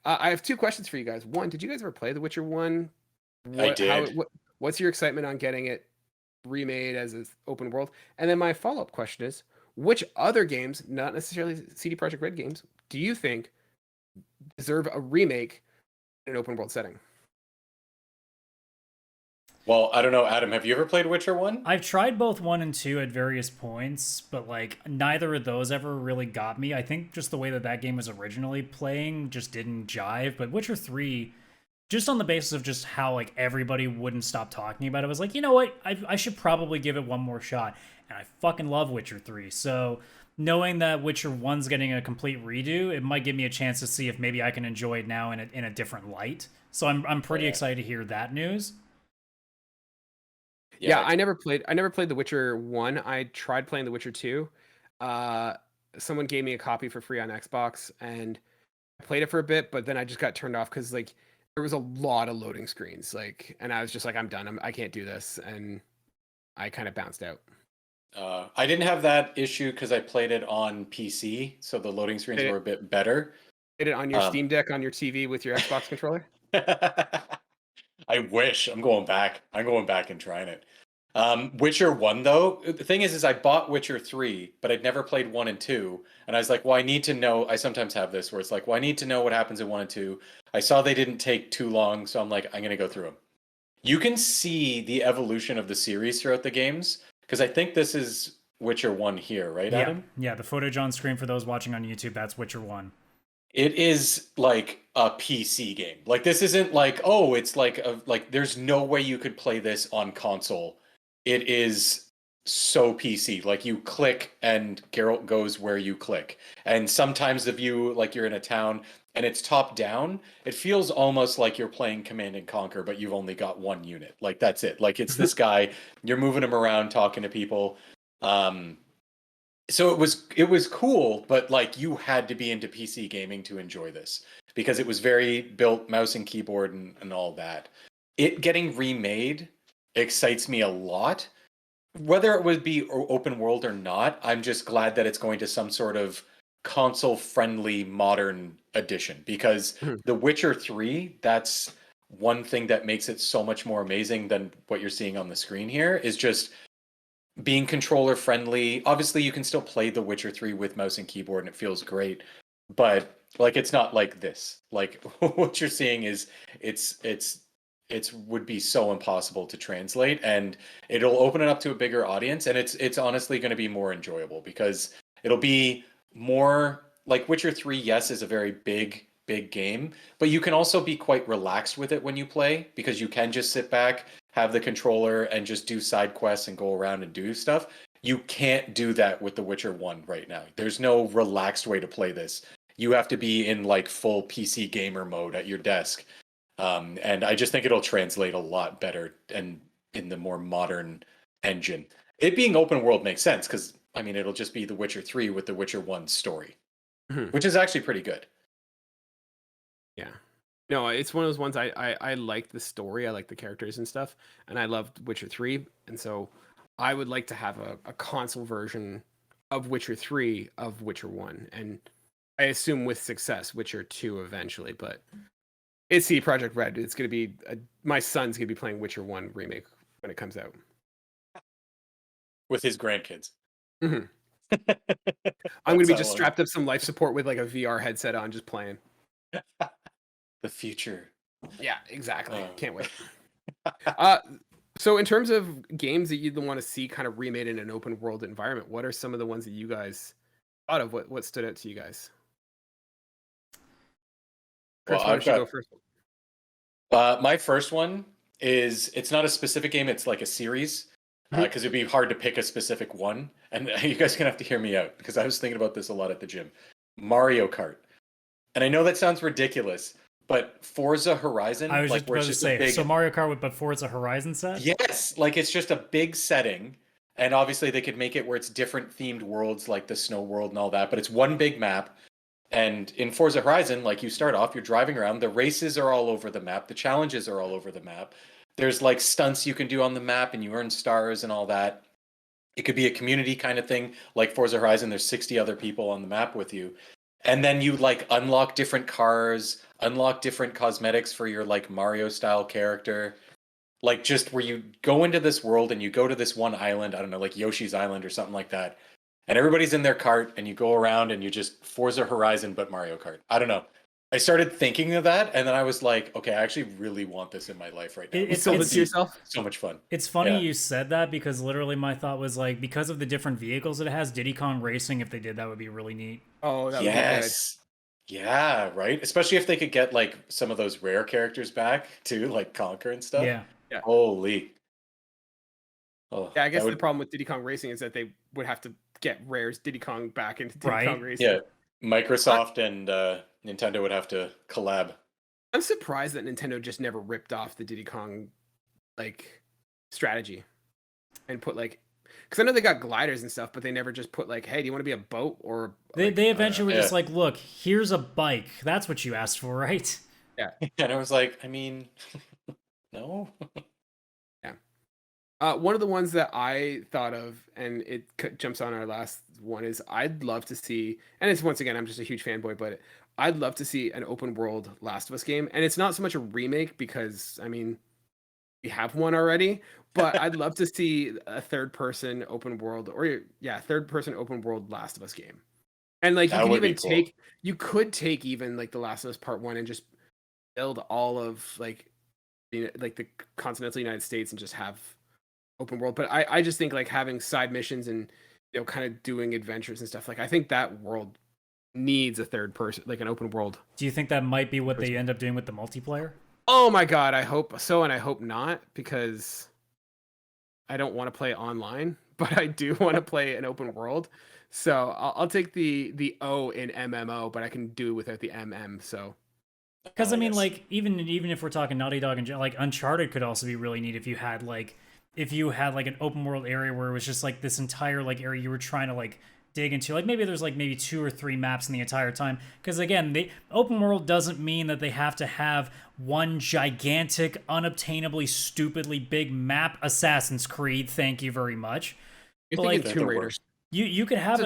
I have 2 questions for you guys. One, did you guys ever play The Witcher 1? I did. What's your excitement on getting it remade as an open world? And then my follow-up question is, which other games, not necessarily CD Projekt Red games, do you think deserve a remake in an open world setting? Well, I don't know, Adam, have you ever played Witcher 1? I've tried both 1 and 2 at various points, but like neither of those ever really got me. I think just the way that game was originally playing just didn't jive. But Witcher 3, just on the basis of just how like everybody wouldn't stop talking about it, I was like, you know what, I should probably give it one more shot. And I fucking love Witcher 3. So knowing that Witcher 1's getting a complete redo, it might give me a chance to see if maybe I can enjoy it now in a different light. So I'm pretty excited to hear that news. Yeah, I never played The Witcher 1. I tried playing The Witcher 2. Someone gave me a copy for free on Xbox and I played it for a bit, but then I just got turned off because like there was a lot of loading screens, like, and I was just like, I'm done. I can't do this, and I kind of bounced out. I didn't have that issue because I played it on PC, so the loading screens were a bit better. Did it on your Steam Deck on your TV with your Xbox controller? I wish. I'm going back and trying it. Witcher 1 though, the thing is I bought Witcher 3, but I'd never played 1 and 2, and I was like, well, I need to know. I sometimes have this where it's like, well, I need to know what happens in 1 and 2. I saw they didn't take too long, so I'm like, I'm gonna go through them. You can see the evolution of the series throughout the games, because I think this is Witcher 1 here, right, Adam? Yeah, the footage on screen for those watching on YouTube, that's Witcher 1. It is like a PC game. Like this isn't like, oh, it's like there's no way you could play this on console. It is so PC. Like you click and Geralt goes where you click. And sometimes the view, like you're in a town and it's top down, it feels almost like you're playing Command and Conquer, but you've only got one unit. Like that's it. Like it's this guy, you're moving him around, talking to people. So it was cool, but like you had to be into PC gaming to enjoy this because it was very built mouse and keyboard and all that. It getting remade excites me a lot. Whether it would be open world or not, I'm just glad that it's going to some sort of console friendly modern edition because The Witcher 3, that's one thing that makes it so much more amazing than what you're seeing on the screen here is just being controller friendly. Obviously you can still play The Witcher 3 with mouse and keyboard and it feels great, but like it's not like this. Like what you're seeing is it's would be so impossible to translate, and it'll open it up to a bigger audience, and it's honestly going to be more enjoyable because it'll be more like Witcher 3, yes, is a very big game, but you can also be quite relaxed with it when you play because you can just sit back, have the controller and just do side quests and go around and do stuff. You can't do that with The Witcher 1 right now. There's no relaxed way to play this. You have to be in like full PC gamer mode at your desk. And I just think it'll translate a lot better and in the more modern engine. It being open world makes sense because, I mean, it'll just be The Witcher 3 with The Witcher 1 story, which is actually pretty good. Yeah. No, it's one of those ones I like the story, I like the characters and stuff, and I loved Witcher 3, and so I would like to have a console version of Witcher 3 of Witcher 1, and I assume with success, Witcher 2 eventually, but It's CD Projekt Red. It's gonna be my son's gonna be playing Witcher 1 remake when it comes out. With his grandkids. I'm gonna be just strapped up some life support with like a VR headset on, just playing. The future. Yeah, exactly. Oh. Can't wait. So in terms of games that you'd want to see kind of remade in an open world environment, what are some of the ones that you guys thought of? What stood out to you guys? Chris, Well, why don't you go first? My first one is, it's not a specific game, it's like a series. Because it'd be hard to pick a specific one. And you guys are gonna have to hear me out, because I was thinking about this a lot at the gym. Mario Kart. And I know that sounds ridiculous, but Forza Horizon, I was like, just about to say, big... so Mario Kart, but Forza Horizon set? Yes, like it's just a big setting. And obviously they could make it where it's different themed worlds, like the snow world and all that, but it's one big map. And in Forza Horizon, like, you start off, you're driving around, the races are all over the map, the challenges are all over the map. There's like stunts you can do on the map and you earn stars and all that. It could be a community kind of thing, like Forza Horizon, there's 60 other people on the map with you. And then you like unlock different cars, unlock different cosmetics for your like Mario style character. Like, just where you go into this world and you go to this one island, I don't know, like Yoshi's Island or something like that. And everybody's in their cart and you go around and you just Forza Horizon, but Mario Kart. I don't know. I started thinking of that and then I was like, okay, I actually really want this in my life right now. You sold it to yourself? So much fun. It's funny you said that, because literally my thought was like, because of the different vehicles it has, Diddy Kong Racing, if they did that, would be really neat. Oh, that would be good. Yeah, right? Especially if they could get like some of those rare characters back too, like Conquer and stuff. Yeah. Holy. Oh, Yeah, I guess the problem with Diddy Kong Racing is that they would have to get Rare's Diddy Kong back into Diddy Kong Racing. Yeah, Microsoft and Nintendo would have to collab. I'm surprised that Nintendo just never ripped off the Diddy Kong like strategy and put like, because I know they got gliders and stuff, but they never just put like, hey, do you want to be a boat or? Like, they eventually were just like, look, here's a bike. That's what you asked for, right? Yeah, and I was like, I mean, no. One of the ones that I thought of, and it jumps on our last one, is I'd love to see, and it's, once again, I'm just a huge fanboy, but I'd love to see an open world Last of Us game. And it's not so much a remake because, I mean, we have one already, but I'd love to see a third person open world, or third person open world Last of Us game. And like, That you would can be even cool. you could take even like the Last of Us Part 1 and just build all of like the continental United States and just have open world. But I just think like having side missions and, you know, kind of doing adventures and stuff, like I think that world needs a third person, like an open world. Do you think that might be what they end up doing with the multiplayer? Oh my god, I hope so, and I hope not, because I don't want to play online, but I do want to play an open world. So I'll take the O in MMO, but I can do without the MM. So because I mean, like, even if we're talking Naughty Dog and like Uncharted could also be really neat if you had like an open world area where it was just like this entire like area you were trying to like dig into, like maybe there's like maybe 2 or 3 maps in the entire time, because again, the open world doesn't mean that they have to have one gigantic, unobtainably, stupidly big map. Assassin's Creed, thank you very much. But like Tomb Raiders. You could have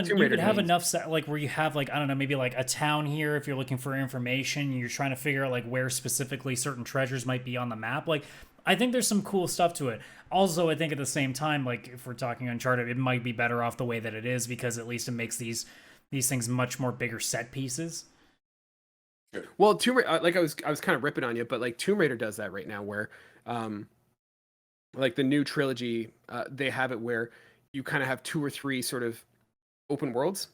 enough like where you have like, I don't know, maybe like a town here if you're looking for information, you're trying to figure out like where specifically certain treasures might be on the map. Like, I think there's some cool stuff to it. Also, I think at the same time, like if we're talking Uncharted, it might be better off the way that it is, because at least it makes these things much more bigger set pieces. Well, Tomb Raider, like I was kind of ripping on you, but like Tomb Raider does that right now, where like the new trilogy, they have it where you kind of have 2 or 3 sort of open worlds,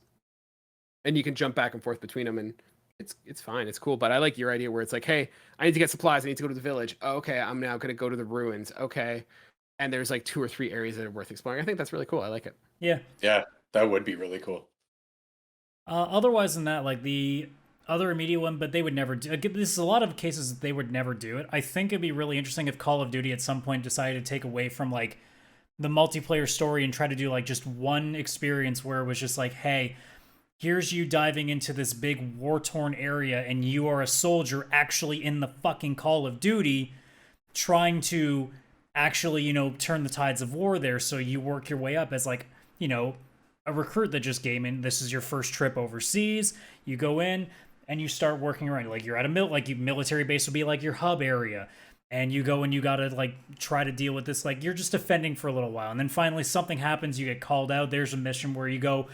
and you can jump back and forth between them, and it's fine, it's cool. But I like your idea where it's like, hey, I need to get supplies, I need to go to the village. Oh, okay, I'm now gonna go to the ruins. Okay, and there's like 2 or 3 areas that are worth exploring. I think that's really cool. I like it. Yeah, that would be really cool. Otherwise than that, like the other immediate one, but they would never do. This is a lot of cases that they would never do it. I think it'd be really interesting if Call of Duty at some point decided to take away from like the multiplayer story and try to do like just one experience where it was just like, hey, here's you diving into this big war-torn area and you are a soldier actually in the fucking Call of Duty trying to actually, you know, turn the tides of war there. So you work your way up as like, you know, a recruit that just came in. This is your first trip overseas. You go in and you start working around. Like you're at a military base would be like your hub area, and you go and you gotta like try to deal with this. Like you're just defending for a little while, and then finally something happens. You get called out. There's a mission where you go,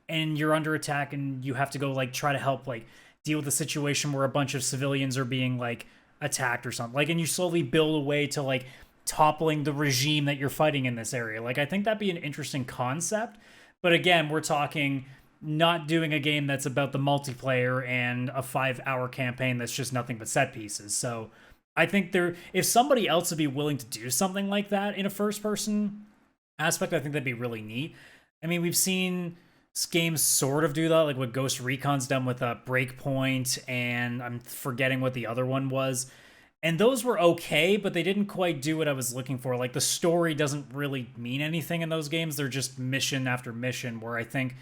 and you're under attack, and you have to go like try to help like deal with the situation where a bunch of civilians are being like attacked or something. Like, and you slowly build a way to like toppling the regime that you're fighting in this area. Like I think that'd be an interesting concept. But again, we're talking not doing a game that's about the multiplayer and a 5-hour campaign that's just nothing but set pieces. So I think if somebody else would be willing to do something like that in a first person aspect, I think that'd be really neat. I mean, we've seen games sort of do that, like what Ghost Recon's done with Breakpoint, and I'm forgetting what the other one was. And those were okay, but they didn't quite do what I was looking for. Like the story doesn't really mean anything in those games. They're just mission after mission, where I think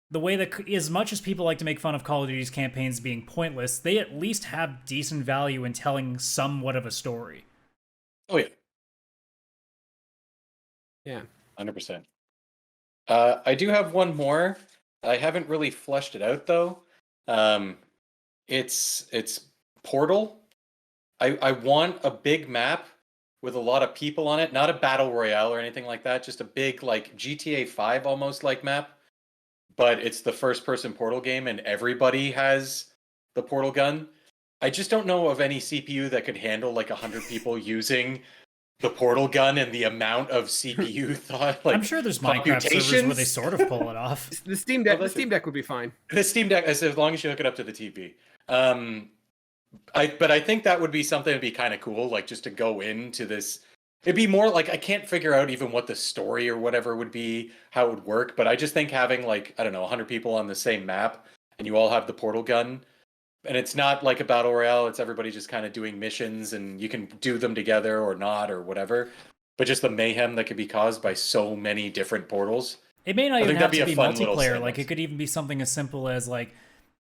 the way that, as much as people like to make fun of Call of Duty's campaigns being pointless, they at least have decent value in telling somewhat of a story. Oh, yeah. Yeah. 100%. I do have one more. I haven't really fleshed it out, though. It's Portal. I want a big map with a lot of people on it, not a battle royale or anything like that, just a big like GTA 5 almost like map. But it's the first person Portal game and everybody has the Portal gun. I just don't know of any CPU that could handle like 100 people using the Portal gun and the amount of CPU thought. Like, I'm sure there's Minecraft servers where they sort of pull it off. The Steam Deck, the Steam Deck would be fine. The Steam Deck, as long as you hook it up to the TV. But I think that would be something that'd be kind of cool, like just to go into this. It'd be more like, I can't figure out even what the story or whatever would be, how it would work, but I just think having like, I don't know, 100 people on the same map and you all have the Portal gun, and it's not like a battle royale, it's everybody just kind of doing missions and you can do them together or not or whatever, but just the mayhem that could be caused by so many different portals. It may not even have to be multiplayer. Like it it could even be something as simple as like,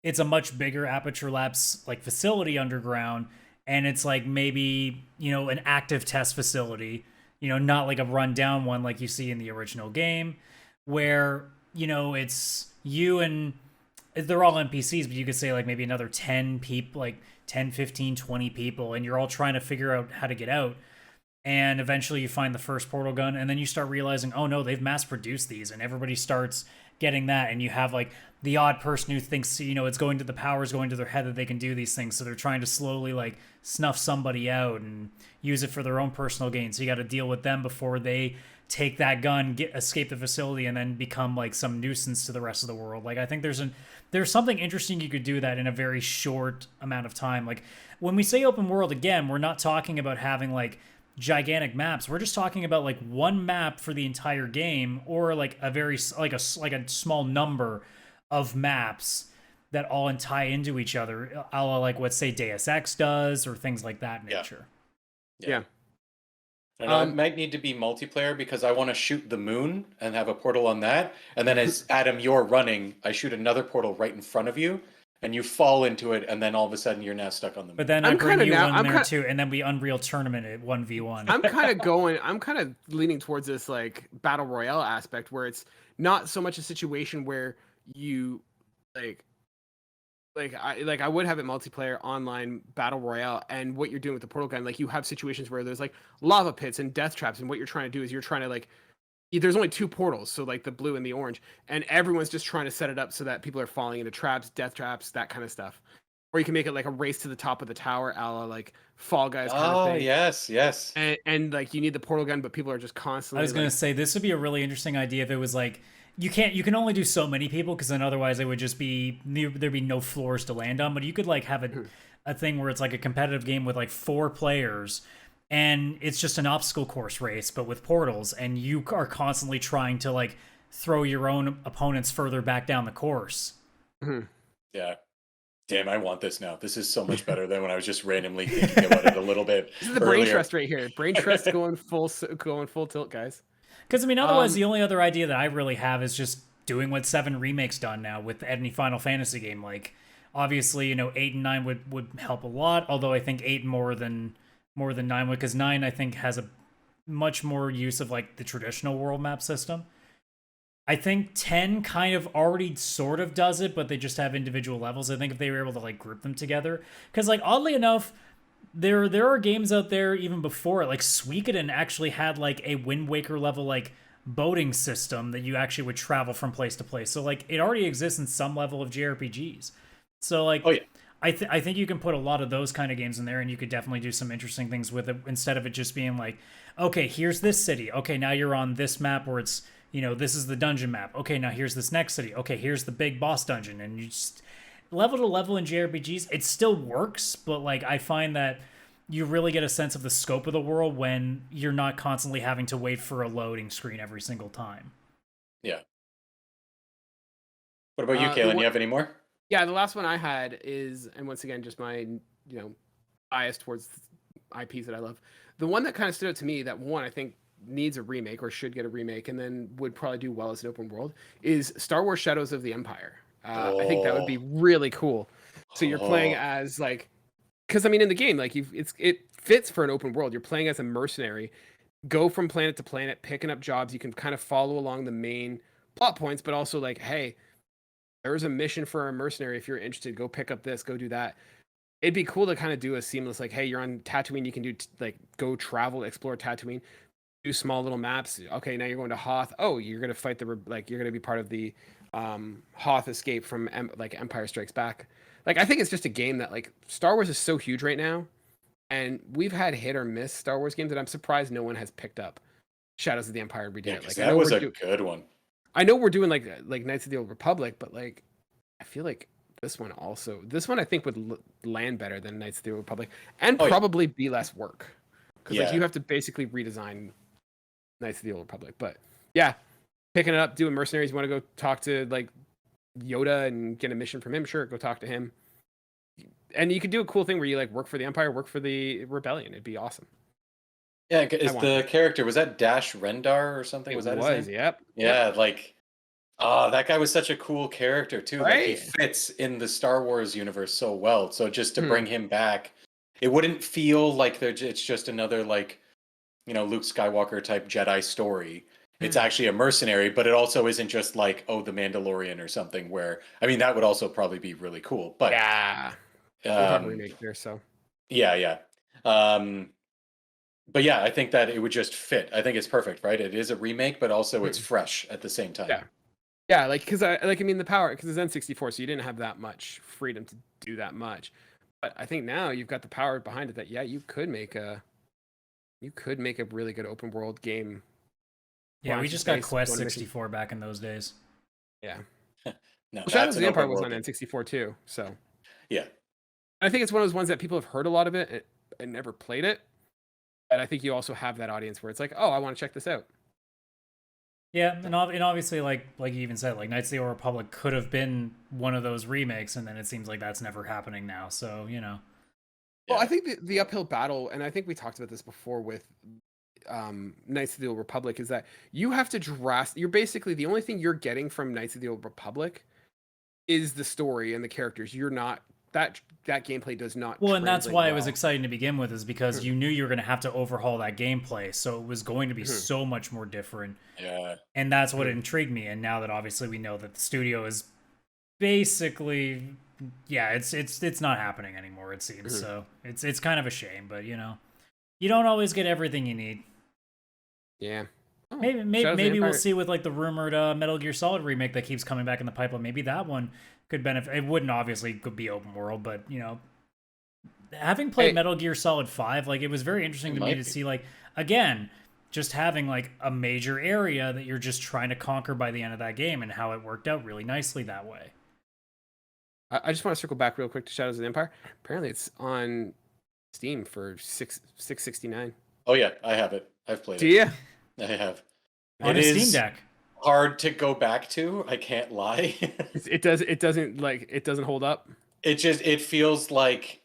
it's a much bigger Aperture Labs like facility underground, and it's like maybe, you know, an active test facility, you know, not like a rundown one like you see in the original game, where, you know, it's you and they're all NPCs, but you could say like maybe another 10 people, like 10, 15, 20 people, and you're all trying to figure out how to get out. And eventually you find the first portal gun, and then you start realizing, oh no, they've mass produced these, and everybody starts getting that, and you have like the odd person who thinks, you know, it's going to the powers going to their head that they can do these things, so they're trying to slowly like snuff somebody out and use it for their own personal gain. So you got to deal with them before they take that gun, escape the facility, and then become like some nuisance to the rest of the world. Like I think there's something interesting you could do that in a very short amount of time. Like when we say open world, again, we're not talking about having like gigantic maps. We're just talking about like one map for the entire game, or like a very like a small number of maps that all tie into each other, a la like what say Deus Ex does, or things like that nature. Yeah. And it might need to be multiplayer because I want to shoot the moon and have a portal on that, and then as Adam, you're running, I shoot another portal right in front of you, and you fall into it, and then all of a sudden you're now stuck on the moon. But then I bring you one there too, and then we Unreal Tournament at 1v1. I'm kind of leaning towards this like battle royale aspect, where it's not so much a situation where you I would have it multiplayer online battle royale, and what you're doing with the portal gun, like you have situations where there's like lava pits and death traps, and what you're trying to do is you're trying to like, there's only two portals, so like the blue and the orange, and everyone's just trying to set it up so that people are falling into traps, death traps, that kind of stuff. Or you can make it like a race to the top of the tower, a la like Fall Guys kind of thing. Yes. And like you need the portal gun, but people are just constantly. I was gonna say this would be a really interesting idea if it was like you can only do so many people, because then otherwise it would just be there'd be no floors to land on. But you could like have a thing where it's like a competitive game with like 4 players, and it's just an obstacle course race, but with portals, and you are constantly trying to like throw your own opponents further back down the course. Mm-hmm. Yeah. Damn, I want this now. This is so much better than when I was just randomly thinking about it a little bit. This is the brain trust right here. Brain trust going full tilt, guys. Because I mean, otherwise, the only other idea that I really have is just doing what 7 Remake's done now with any Final Fantasy game. Like, obviously, you know, 8 and 9 would help a lot. Although I think 8 more than 9 would, because 9 I think has a much more use of like the traditional world map system. I think 10 kind of already sort of does it, but they just have individual levels. I think if they were able to like group them together, because like oddly enough, there are games out there even before it. Like Suikoden actually had like a Wind Waker level like boating system that you actually would travel from place to place. So like it already exists in some level of JRPGs. So like Oh yeah. I think you can put a lot of those kind of games in there, and you could definitely do some interesting things with it instead of it just being like, okay, here's this city. Okay, now you're on this map where it's, you know, this is the dungeon map. Okay, now here's this next city. Okay, here's the big boss dungeon, and you just level to level in JRPGs. It still works, but like I find that you really get a sense of the scope of the world when you're not constantly having to wait for a loading screen every single time. Yeah. What about you, The Kaylan? one- You have any more? Yeah, the last one I had is, and once again, just my, bias towards IPs that I love. The one that kind of stood out to me, that one I think needs a remake or should get a remake, and then would probably do well as an open world, is Star Wars Shadows of the Empire. I think that would be really cool. So you're playing as like, because I mean, in the game, like it fits for an open world. You're playing as a mercenary, go from planet to planet, picking up jobs. You can kind of follow along the main plot points, but also like, hey, there's a mission for a mercenary. If you're interested, go pick up this, go do that. It'd be cool to kind of do a seamless, like, hey, you're on Tatooine, you can do like go travel, explore Tatooine, do small little maps. Okay, now you're going to Hoth. Oh, you're gonna fight you're gonna be part of the Hoth escape from like Empire Strikes Back. Like, I think it's just a game that like Star Wars is so huge right now, and we've had hit or miss Star Wars games that I'm surprised no one has picked up. Shadows of the Empire redid Yeah, it. Like, that was a good one. I know we're doing like Knights of the Old Republic, but like I feel like this one I think would land better than Knights of the Old Republic, and probably be less work, because like you have to basically redesign Knights of the Old Republic. But yeah, picking it up, doing mercenaries. You want to go talk to like Yoda and get a mission from him? Sure, go talk to him. And you could do a cool thing where you like work for the Empire, work for the Rebellion. It'd be awesome. Yeah, is the character, was that Dash Rendar or something? Was that his name? Yep. Yeah, like, oh, that guy was such a cool character too. Like, he Right? fits in the Star Wars universe so well. So just to bring him back, it wouldn't feel like it's just another like, Luke Skywalker type Jedi story. It's actually a mercenary, but it also isn't just like, oh, the Mandalorian or something, where, I mean, that would also probably be really cool. But Yeah. We'll talk remake there, so. yeah. But yeah, I think that it would just fit. I think it's perfect, right? It is a remake, but also it's fresh at the same time. Yeah, like, because I mean the power, because it's N64, so you didn't have that much freedom to do that much. But I think now you've got the power behind it that you could make a really good open world game. Yeah, we just got Quest 64 back in those days. Yeah. No, Shadows of the Empire was on N64 too, so. Yeah. I think it's one of those ones that people have heard a lot of it and never played it. And I think you also have that audience where it's like, oh, I want to check this out. Yeah, and obviously, like you even said, like Knights of the Old Republic could have been one of those remakes, and then it seems like that's never happening now. So Well, I think the uphill battle, and I think we talked about this before with Knights of the Old Republic, is that you have to you're basically, the only thing you're getting from Knights of the Old Republic is the story and the characters. You're not that gameplay does not. Well, and that's why it was exciting to begin with, is because you knew you were going to have to overhaul that gameplay, so it was going to be so much more different. Yeah, and that's what intrigued me. And now that obviously we know that the studio is basically, it's not happening anymore. It seems so. It's kind of a shame, but you don't always get everything you need. Yeah. Oh, maybe we'll see with like the rumored Metal Gear Solid remake that keeps coming back in the pipeline. Maybe that one could benefit. It wouldn't obviously could be open world, but having played Metal Gear Solid 5, like it was very interesting to me to see like again just having like a major area that you're just trying to conquer by the end of that game, and how it worked out really nicely that way. I just want to circle back real quick to Shadows of the Empire. Apparently, it's on Steam for $6.69. Oh yeah, I have it. I've played it. Do you? I have. On a Steam Deck. Hard to go back to. I can't lie. It doesn't hold up. It feels like,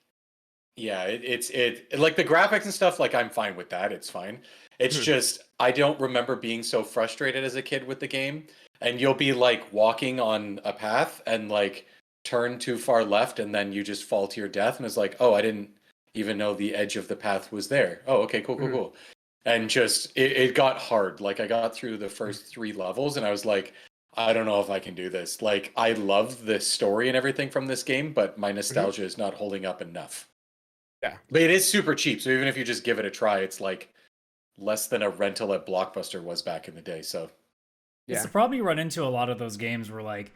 yeah, it's like the graphics and stuff. Like I'm fine with that. It's fine. It's just I don't remember being so frustrated as a kid with the game. And you'll be like walking on a path and like turn too far left, and then you just fall to your death. And it's like, oh, I didn't even know the edge of the path was there. Oh, okay, cool. And just it got hard. Like I got through the first 3 levels and I was like, I don't know if I can do this. Like, I love the story and everything from this game, but my nostalgia is not holding up enough. Yeah. But it is super cheap, so even if you just give it a try, it's like less than a rental at Blockbuster was back in the day. So It's the problem you run into a lot of those games where, like,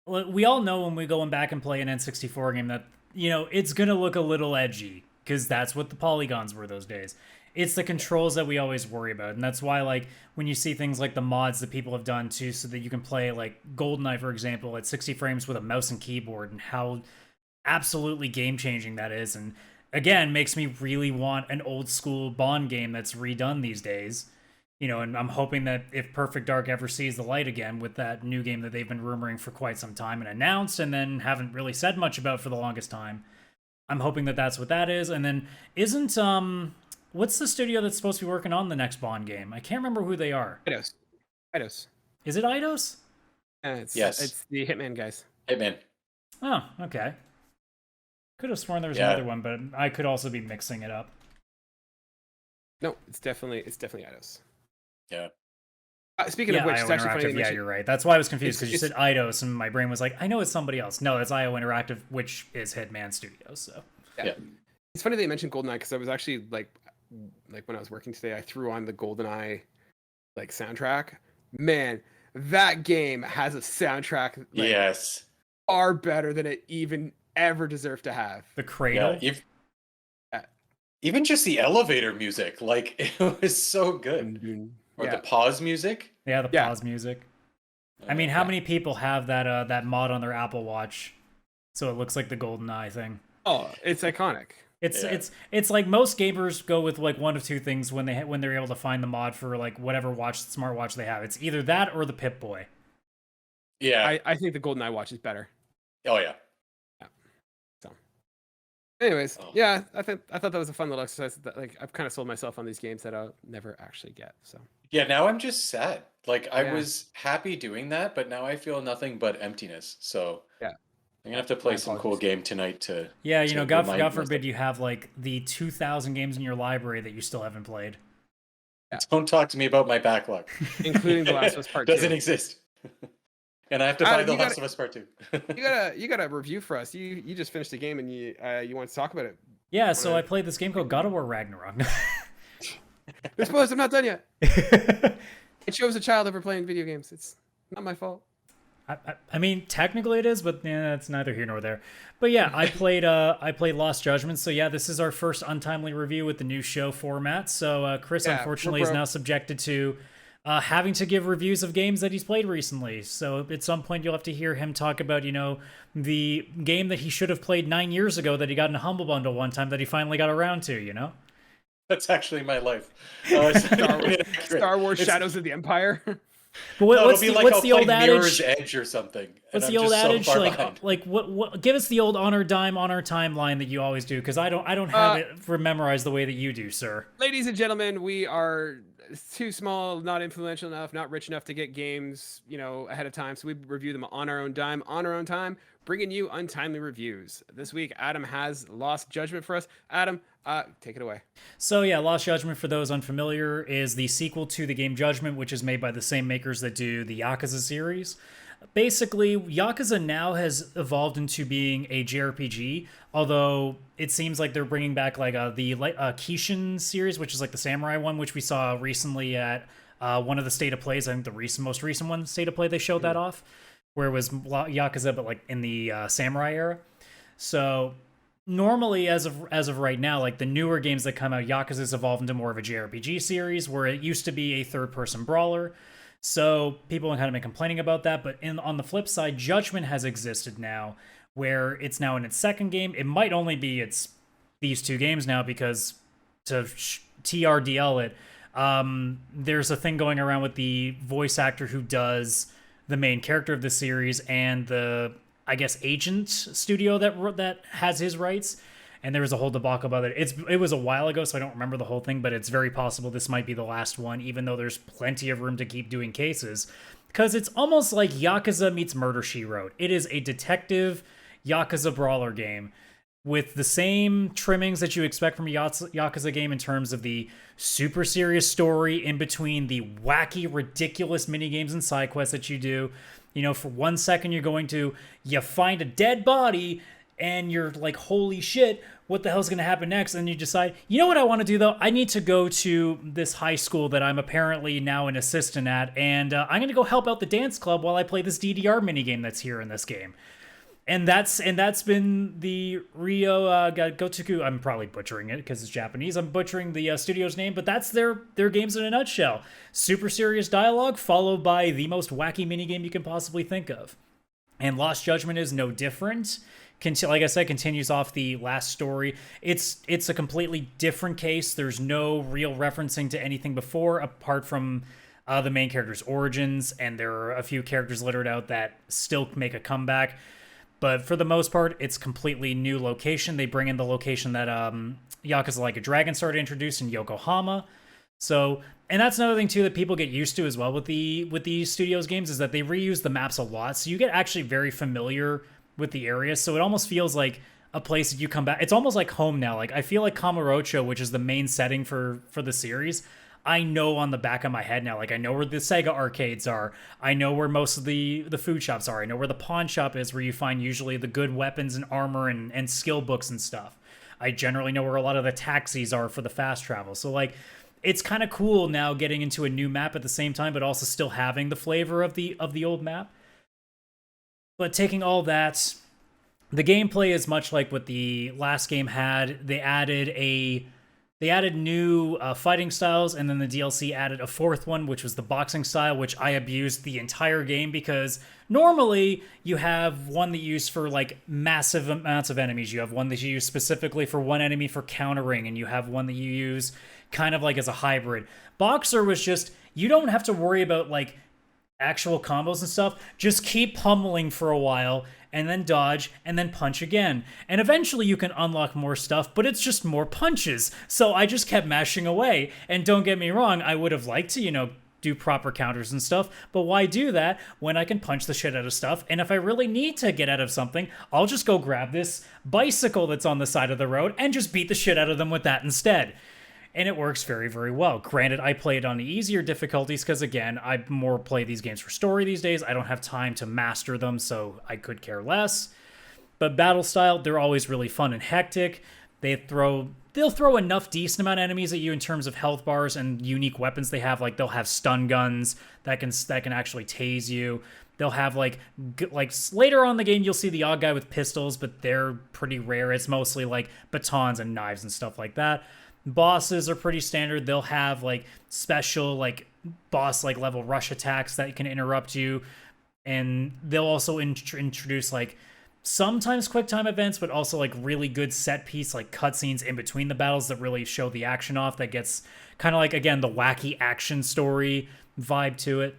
we all know when we go back and play an N64 game that, it's going to look a little edgy because that's what the polygons were those days. It's the controls that we always worry about. And that's why, like, when you see things like the mods that people have done too, so that you can play, like, GoldenEye, for example, at 60 frames with a mouse and keyboard, and how absolutely game-changing that is. And, again, makes me really want an old-school Bond game that's redone these days. And I'm hoping that if Perfect Dark ever sees the light again with that new game that they've been rumoring for quite some time and announced and then haven't really said much about for the longest time, I'm hoping that that's what that is. And then isn't, what's the studio that's supposed to be working on the next Bond game? I can't remember who they are. Eidos. Is it Eidos? yes, it's the Hitman guys. Hitman. Oh, okay. Could have sworn there was another one, but I could also be mixing it up. No, it's definitely Eidos. Yeah. Speaking of which, it's actually funny. Yeah, you're right. That's why I was confused, because you said Eidos, and my brain was like, I know it's somebody else. No, it's IO Interactive, which is Hitman Studios. So yeah. It's funny that you mentioned GoldenEye, because I was actually like when I was working today, I threw on the GoldenEye like soundtrack. Man, that game has a soundtrack. Like, yes. Far better than it even ever deserved to have. The Cradle. Yeah, even just the elevator music, like, it was so good. Or the pause music. Yeah, the pause music. I mean, how many people have that mod on their Apple Watch, so it looks like the GoldenEye thing? Oh, it's iconic. It's like most gamers go with like one of two things when they're able to find the mod for like whatever smartwatch they have. It's either that or the Pip-Boy. Yeah, I think the GoldenEye watch is better. Oh yeah. So, anyways, yeah, I thought that was a fun little exercise. That, like, I've kind of sold myself on these games that I'll never actually get. So yeah, now I'm just sad. Like, I was happy doing that, but now I feel nothing but emptiness. So yeah. I'm gonna have to play some cool game tonight to. Yeah, God forbid you have like the 2,000 games in your library that you still haven't played. Yeah. Don't talk to me about my backlog, including The Last of Us Part 2. Doesn't exist, and I have to buy The Last of Us Part 2. you got a review for us. You just finished the game and you want to talk about it. Yeah, so I played this game called God of War Ragnarok. You're supposed. I'm not done yet. It shows a child ever playing video games. It's not my fault. I mean, technically it is, but yeah, it's neither here nor there. But yeah, I played Lost Judgment. So yeah, this is our first untimely review with the new show format. So Chris, unfortunately, is now subjected to having to give reviews of games that he's played recently. So at some point, you'll have to hear him talk about, the game that he should have played 9 years ago that he got in a Humble Bundle one time that he finally got around to. That's actually my life. Star Wars Shadows of the Empire. But what's the old adage? Mirror's Edge or something. What's the old adage? Like what? Give us the old on our dime, on our timeline that you always do, because I don't have it memorized the way that you do, sir. Ladies and gentlemen, we are too small, not influential enough, not rich enough to get games, ahead of time. So we review them on our own dime, on our own time, bringing you untimely reviews. This week, Adam has Lost Judgment for us. Adam, take it away. So yeah, Lost Judgment, for those unfamiliar, is the sequel to the game Judgment, which is made by the same makers that do the Yakuza series. Basically, Yakuza now has evolved into being a JRPG, although it seems like they're bringing back like the Kishin series, which is like the samurai one, which we saw recently at one of the State of Plays. I think the most recent one, State of Play, they showed that off, where it was Yakuza, but like in the samurai era. So normally, as of right now, like the newer games that come out, Yakuza's evolved into more of a JRPG series, where it used to be a third-person brawler. So people have kind of been complaining about that, but on the flip side, Judgment has existed now, where it's now in its second game. It might only be these two games now, because to TRDL it, there's a thing going around with the voice actor who does the main character of the series and the, I guess, agent studio that has his rights. And there was a whole debacle about it. It was a while ago, so I don't remember the whole thing, but it's very possible this might be the last one, even though there's plenty of room to keep doing cases. Because it's almost like Yakuza meets Murder, She Wrote. It is a detective Yakuza brawler game with the same trimmings that you expect from a Yakuza game in terms of the super serious story in between the wacky, ridiculous minigames and side quests that you do. You know, for 1 second you find a dead body and you're like, holy shit, what the hell's going to happen next? And you decide, you know what I want to do though? I need to go to this high school that I'm apparently now an assistant at, and I'm going to go help out the dance club while I play this DDR minigame that's here in this game. And that's been the Rio Gotoku. I'm probably butchering it because it's Japanese. I'm butchering the studio's name, but that's their games in a nutshell. Super serious dialogue followed by the most wacky minigame you can possibly think of. And Lost Judgment is no different. Like I said, continues off the last story. It's a completely different case. There's no real referencing to anything before apart from the main character's origins, and there are a few characters littered out that still make a comeback. But for the most part, it's completely new location. They bring in the location that Yakuza Like a Dragon started introduced in Yokohama. So, and that's another thing too that people get used to as well with these studios games, is that they reuse the maps a lot. So you get actually very familiar with the area. So it almost feels like a place that you come back. It's almost like home now. Like I feel like Kamurocho, which is the main setting for the series, I know on the back of my head now. Like I know where the Sega arcades are. I know where most of the food shops are. I know where the pawn shop is, where you find usually the good weapons and armor and skill books and stuff. I generally know where a lot of the taxis are for the fast travel. So like, it's kind of cool now getting into a new map at the same time, but also still having the flavor of the old map. But taking all that, the gameplay is much like what the last game had. They added new fighting styles, and then the DLC added a fourth one, which was the boxing style, which I abused the entire game because normally you have one that you use for like massive amounts of enemies. You have one that you use specifically for one enemy for countering, and you have one that you use kind of like as a hybrid. Boxer was just, you don't have to worry about like actual combos and stuff. Just keep pummeling for a while, and then dodge, and then punch again. And eventually you can unlock more stuff, but it's just more punches. So I just kept mashing away. And don't get me wrong, I would have liked to, do proper counters and stuff, but why do that when I can punch the shit out of stuff? And if I really need to get out of something, I'll just go grab this bicycle that's on the side of the road and just beat the shit out of them with that instead. And it works very, very well. Granted, I play it on the easier difficulties because, again, I more play these games for story these days. I don't have time to master them, so I could care less. But battle style, they're always really fun and hectic. They'll throw enough decent amount of enemies at you in terms of health bars and unique weapons they have. Like, they'll have stun guns that can actually tase you. They'll have, like later on in the game, you'll see the odd guy with pistols, but they're pretty rare. It's mostly, like, batons and knives and stuff like that. Bosses are pretty standard. They'll have like special like boss like level rush attacks that can interrupt you, and they'll also introduce like sometimes quick time events, but also like really good set piece like cutscenes in between the battles that really show the action off. That gets kind of like, again, the wacky action story vibe to it.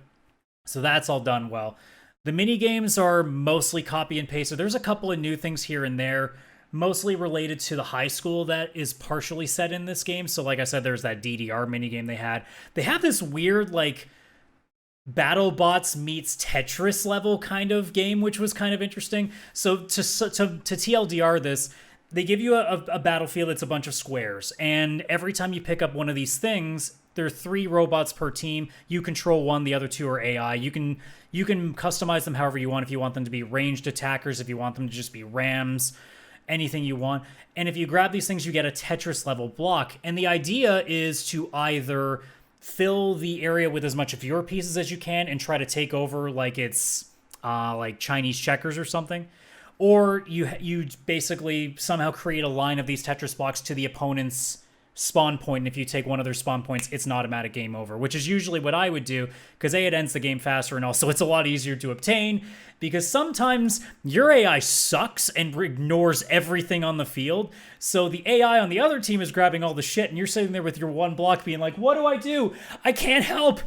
So that's all done well. The mini games are mostly copy and paste. So there's a couple of new things here and there, mostly related to the high school that is partially set in this game. So like I said, there's that DDR minigame they had. They have this weird like BattleBots meets Tetris level kind of game, which was kind of interesting. So to TLDR this, they give you a battlefield that's a bunch of squares, and every time you pick up one of these things, there are 3 robots per team. You control one, the other 2 are AI. You can customize them however you want. If you want them to be ranged attackers, if you want them to just be rams, anything you want. And if you grab these things, you get a Tetris level block. And the idea is to either fill the area with as much of your pieces as you can and try to take over like it's like Chinese checkers or something, or you basically somehow create a line of these Tetris blocks to the opponent's spawn point, and if you take one of their spawn points, it's an automatic game over, which is usually what I would do, because it ends the game faster, and also it's a lot easier to obtain, because sometimes your AI sucks and ignores everything on the field, so the AI on the other team is grabbing all the shit, and you're sitting there with your one block being like, what do? I can't help!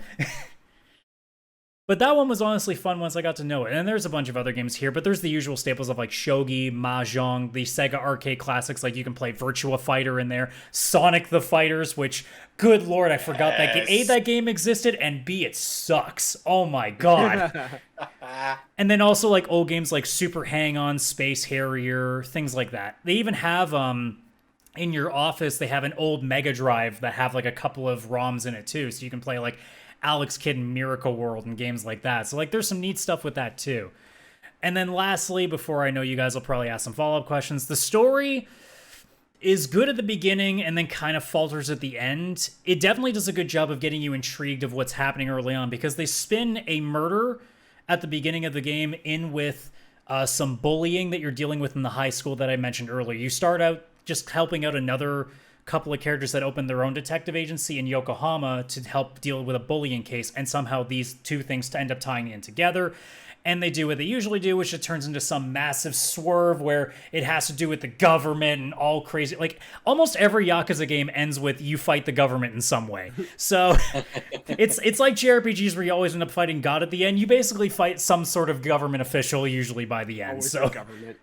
But that one was honestly fun once I got to know it. And there's a bunch of other games here, but there's the usual staples of like Shogi, Mahjong, the Sega arcade classics, like you can play Virtua Fighter in there, Sonic the Fighters, which, good lord, I forgot that game. A, that game existed, and B, it sucks. Oh my god. And then also like old games like Super Hang-On, Space Harrier, things like that. They even have, in your office, they have an old Mega Drive that have like a couple of ROMs in it too, so you can play like Alex Kidd in Miracle World and games like that. So like there's some neat stuff with that too. And then lastly, before I know you guys will probably ask some follow-up questions, the story is good at the beginning and then kind of falters at the end. It definitely does a good job of getting you intrigued of what's happening early on, because they spin a murder at the beginning of the game in with some bullying that you're dealing with in the high school that I mentioned earlier. You start out just helping out another couple of characters that open their own detective agency in Yokohama to help deal with a bullying case, and somehow these two things end up tying in together. And they do what they usually do, which it turns into some massive swerve where it has to do with the government and all crazy. Like, almost every Yakuza game ends with you fight the government in some way. So it's like JRPGs where you always end up fighting God at the end. You basically fight some sort of government official usually by the end. Always so government.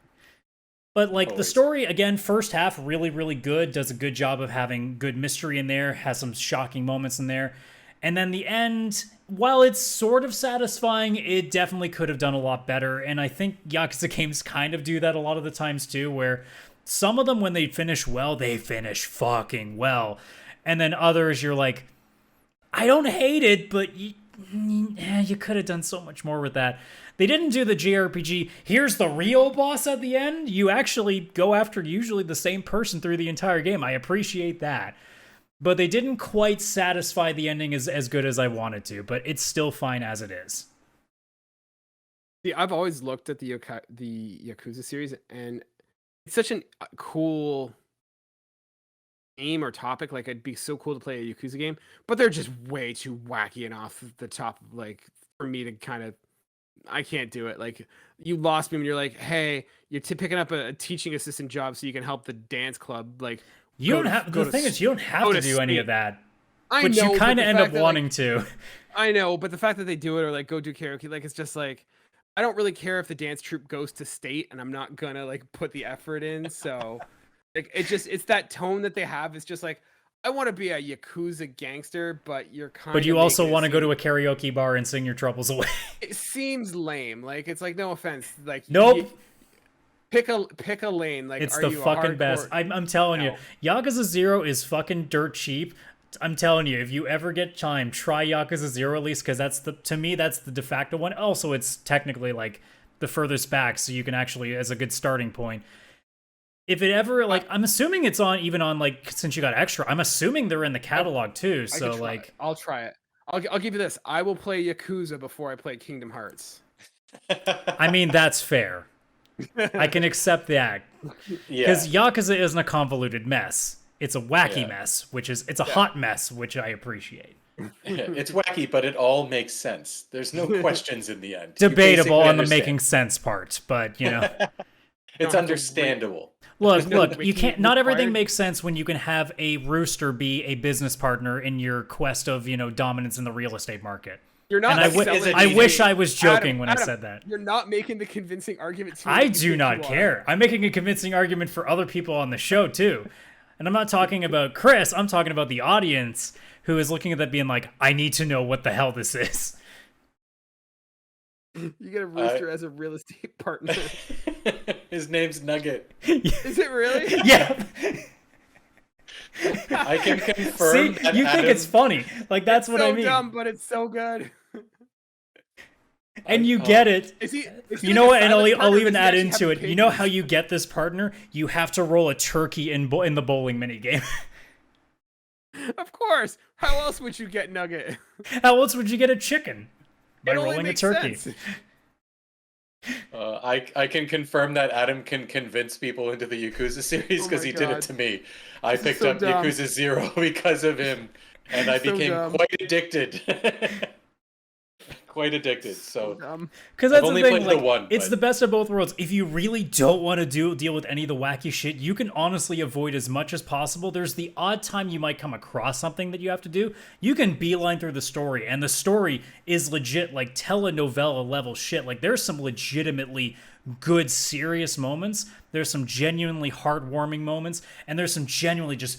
But like the story, again, first half, really, really good. Does a good job of having good mystery in there. Has some shocking moments in there. And then the end, while it's sort of satisfying, it definitely could have done a lot better. And I think Yakuza games kind of do that a lot of the times too, where some of them, when they finish well, they finish fucking well. And then others, you're like, I don't hate it, but you could have done so much more with that. They didn't do the JRPG, here's the real boss at the end. You actually go after usually the same person through the entire game. I appreciate that. But they didn't quite satisfy the ending as good as I wanted to, but it's still fine as it is. See, I've always looked at the Yakuza series, and it's such a cool game or topic. Like, it'd be so cool to play a Yakuza game, but they're just way too wacky and off the top, like, for me to kind of, I can't do it. Like, you lost me when you're like, hey, you're picking up a teaching assistant job so you can help the dance club, like, you don't have the thing is you don't have to do any of that, but know, you kind of end up wanting to. I know, but the fact that they do it, or like go do karaoke, like it's just like, I don't really care if the dance troupe goes to state, and I'm not gonna like put the effort in. So like it's that tone that they have. It's just like, I want to be a Yakuza gangster, but you're kind of. But you also want to go to a karaoke bar and sing your troubles away. It seems lame. Like, it's like, no offense, like, nope. Pick a lane. Like, it's are the you fucking hardcore... best. I'm telling you, Yakuza 0 is fucking dirt cheap. I'm telling you, if you ever get time, try Yakuza 0 at least, because to me that's the de facto one. Also, it's technically like the furthest back, so you can actually, as a good starting point. If it ever, like, I'm assuming it's even on, like, since you got extra, I'm assuming they're in the catalog too. So like, I'll try it. I'll give you this. I will play Yakuza before I play Kingdom Hearts. I mean, that's fair. I can accept that. Because Yakuza isn't a convoluted mess. It's a wacky mess, it's a hot mess, which I appreciate. It's wacky, but it all makes sense. There's no questions in the end. Debatable on the making sense part, but you know. It's understandable. Look, you can't. Not everything makes sense when you can have a rooster be a business partner in your quest of, dominance in the real estate market. You're not. And I wish I was joking when I said that. You're not making the convincing argument to me. I do not care. I'm making a convincing argument for other people on the show too. And I'm not talking about Chris. I'm talking about the audience who is looking at that being like, I need to know what the hell this is. You get a rooster as a real estate partner. His name's Nugget. Is it really? Yeah. I can confirm. See, you think it's funny. Like, that's what I mean. It's so dumb, but it's so good. And you get it. Is he you know what? And I'll even add into it. You know how you get this partner? You have to roll a turkey in the bowling minigame. Of course. How else would you get Nugget? How else would you get a chicken? By rolling a turkey. I can confirm that Adam can convince people into the Yakuza series because he did it to me. I picked up Yakuza 0 because of him, and I became quite addicted. Quite addicted. So because that's the thing, like, it's the best of both worlds. If you really don't want to deal with any of the wacky shit, you can honestly avoid as much as possible. There's the odd time you might come across something that you have to do. You can beeline through the story, and the story is legit, like, telenovela level shit. Like, there's some legitimately good, serious moments. There's some genuinely heartwarming moments, and there's some genuinely just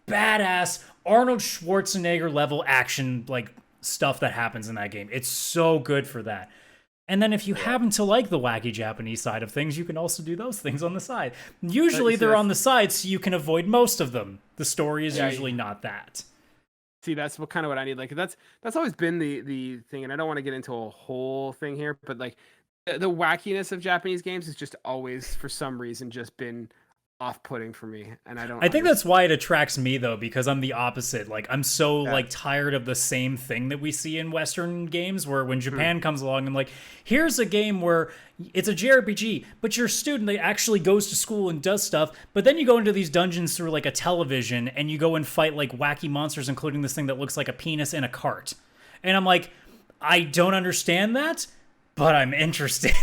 badass Arnold Schwarzenegger level action, like, stuff that happens in that game. It's so good for that. And then if you happen to like the wacky Japanese side of things, you can also do those things on the side. Usually they're on the side so you can avoid most of them. The story is usually not that. See, that's what I need. Like that's always been the thing, and I don't want to get into a whole thing here, but like the wackiness of Japanese games has just always, for some reason, just been off-putting for me, and I don't. I think that's why it attracts me though, because I'm the opposite. Like I'm so like tired of the same thing that we see in Western games, where when Japan comes along, I'm like, here's a game where it's a JRPG, but your student that actually goes to school and does stuff, but then you go into these dungeons through like a television and you go and fight like wacky monsters, including this thing that looks like a penis in a cart, and I'm like, I don't understand that, but I'm interested.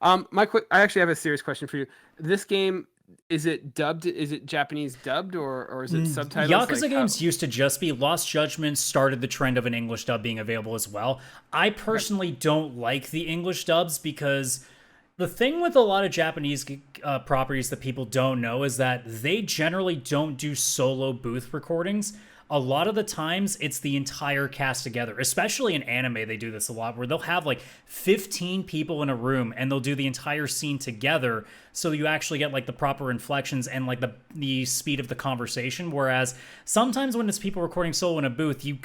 I actually have a serious question for you. This game, is it dubbed? Is it Japanese dubbed or is it subtitled? Yakuza games used to just be. Lost Judgment started the trend of an English dub being available as well. I personally don't like the English dubs because the thing with a lot of Japanese properties that people don't know is that they generally don't do solo booth recordings. A lot of the times, it's the entire cast together. Especially in anime, they do this a lot, where they'll have like 15 people in a room and they'll do the entire scene together, so you actually get like the proper inflections and like the speed of the conversation. Whereas sometimes when it's people recording solo in a booth, you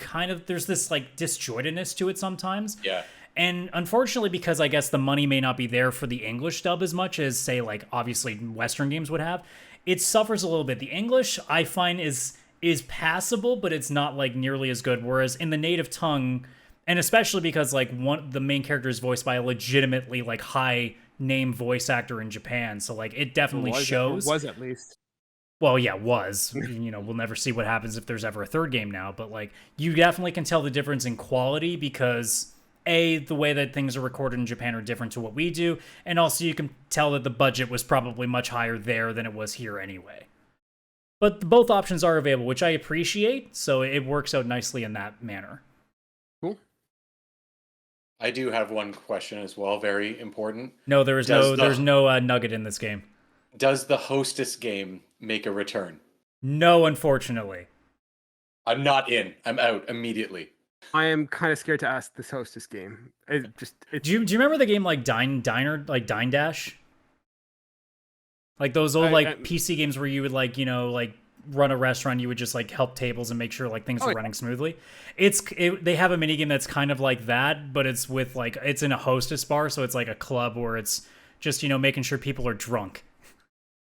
there's this like disjointedness to it sometimes. Yeah. And unfortunately, because I guess the money may not be there for the English dub as much as, say, like obviously Western games would have, it suffers a little bit. The English, I find, is passable, but it's not like nearly as good. Whereas in the native tongue, and especially because like the main character is voiced by a legitimately like high name voice actor in Japan, so like it definitely shows. Was at least. Well, yeah, was. We'll never see what happens if there's ever a third game now, but like you definitely can tell the difference in quality because the way that things are recorded in Japan are different to what we do, and also you can tell that the budget was probably much higher there than it was here anyway. But both options are available, which I appreciate, so it works out nicely in that manner. Cool. I do have one question as well, very important. No, there's no nugget in this game. Does the Hostess game make a return? No, unfortunately. I'm not in. I'm out immediately. I am kind of scared to ask this Hostess game. Do you remember the game like Dine Dash? Like those old PC games where you would like run a restaurant, you would just like help tables and make sure like things were running smoothly. They have a mini game that's kind of like that, but it's with like it's in a Hostess bar, so it's like a club where it's just making sure people are drunk.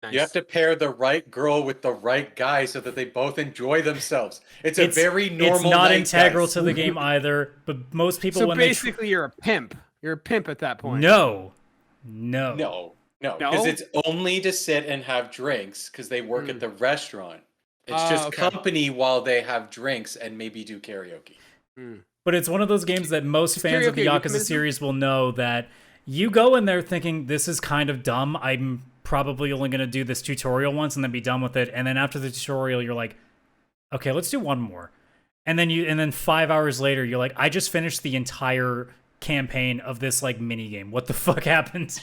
Nice. You have to pair the right girl with the right guy so that they both enjoy themselves. It's a very normal. It's not integral to the game either, but most people. So basically, you're a pimp. You're a pimp at that point. No. Because it's only to sit and have drinks because they work at the restaurant. It's just company while they have drinks and maybe do karaoke. But it's one of those games that most fans of the Yakuza series will know that you go in there thinking this is kind of dumb. I'm probably only going to do this tutorial once and then be done with it. And then after the tutorial, you're like, okay, let's do one more. And then 5 hours later, you're like, I just finished the entire campaign of this like mini game. What the fuck happened?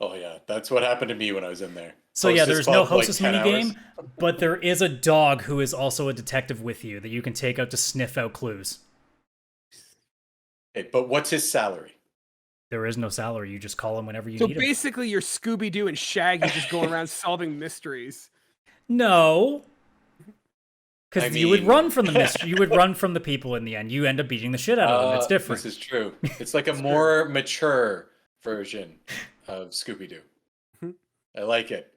Oh yeah, that's what happened to me when I was in there. So yeah, there's no Hostess minigame, but there is a dog who is also a detective with you that you can take out to sniff out clues. Hey, but what's his salary? There is no salary. You just call him whenever you need him. So basically, you're Scooby-Doo and Shaggy just going around solving mysteries. No. Because you would run from the mystery. You would run from the people in the end. You end up beating the shit out of them. It's different. This is true. It's like a more mature version of Scooby-Doo. I like it.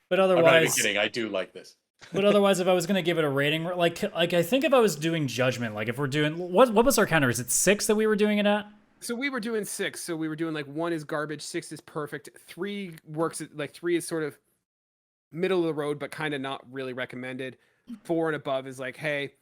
But otherwise, I'm not even kidding. I do like this. But otherwise, if I was going to give it a rating, like I think if I was doing judgment, like if we're doing what was our counter? Is it 6 that we were doing it at? So we were doing 6. So we were doing like 1 is garbage, 6 is perfect, 3 works. Like 3 is sort of middle of the road, but kind of not really recommended. 4 and above is like, hey.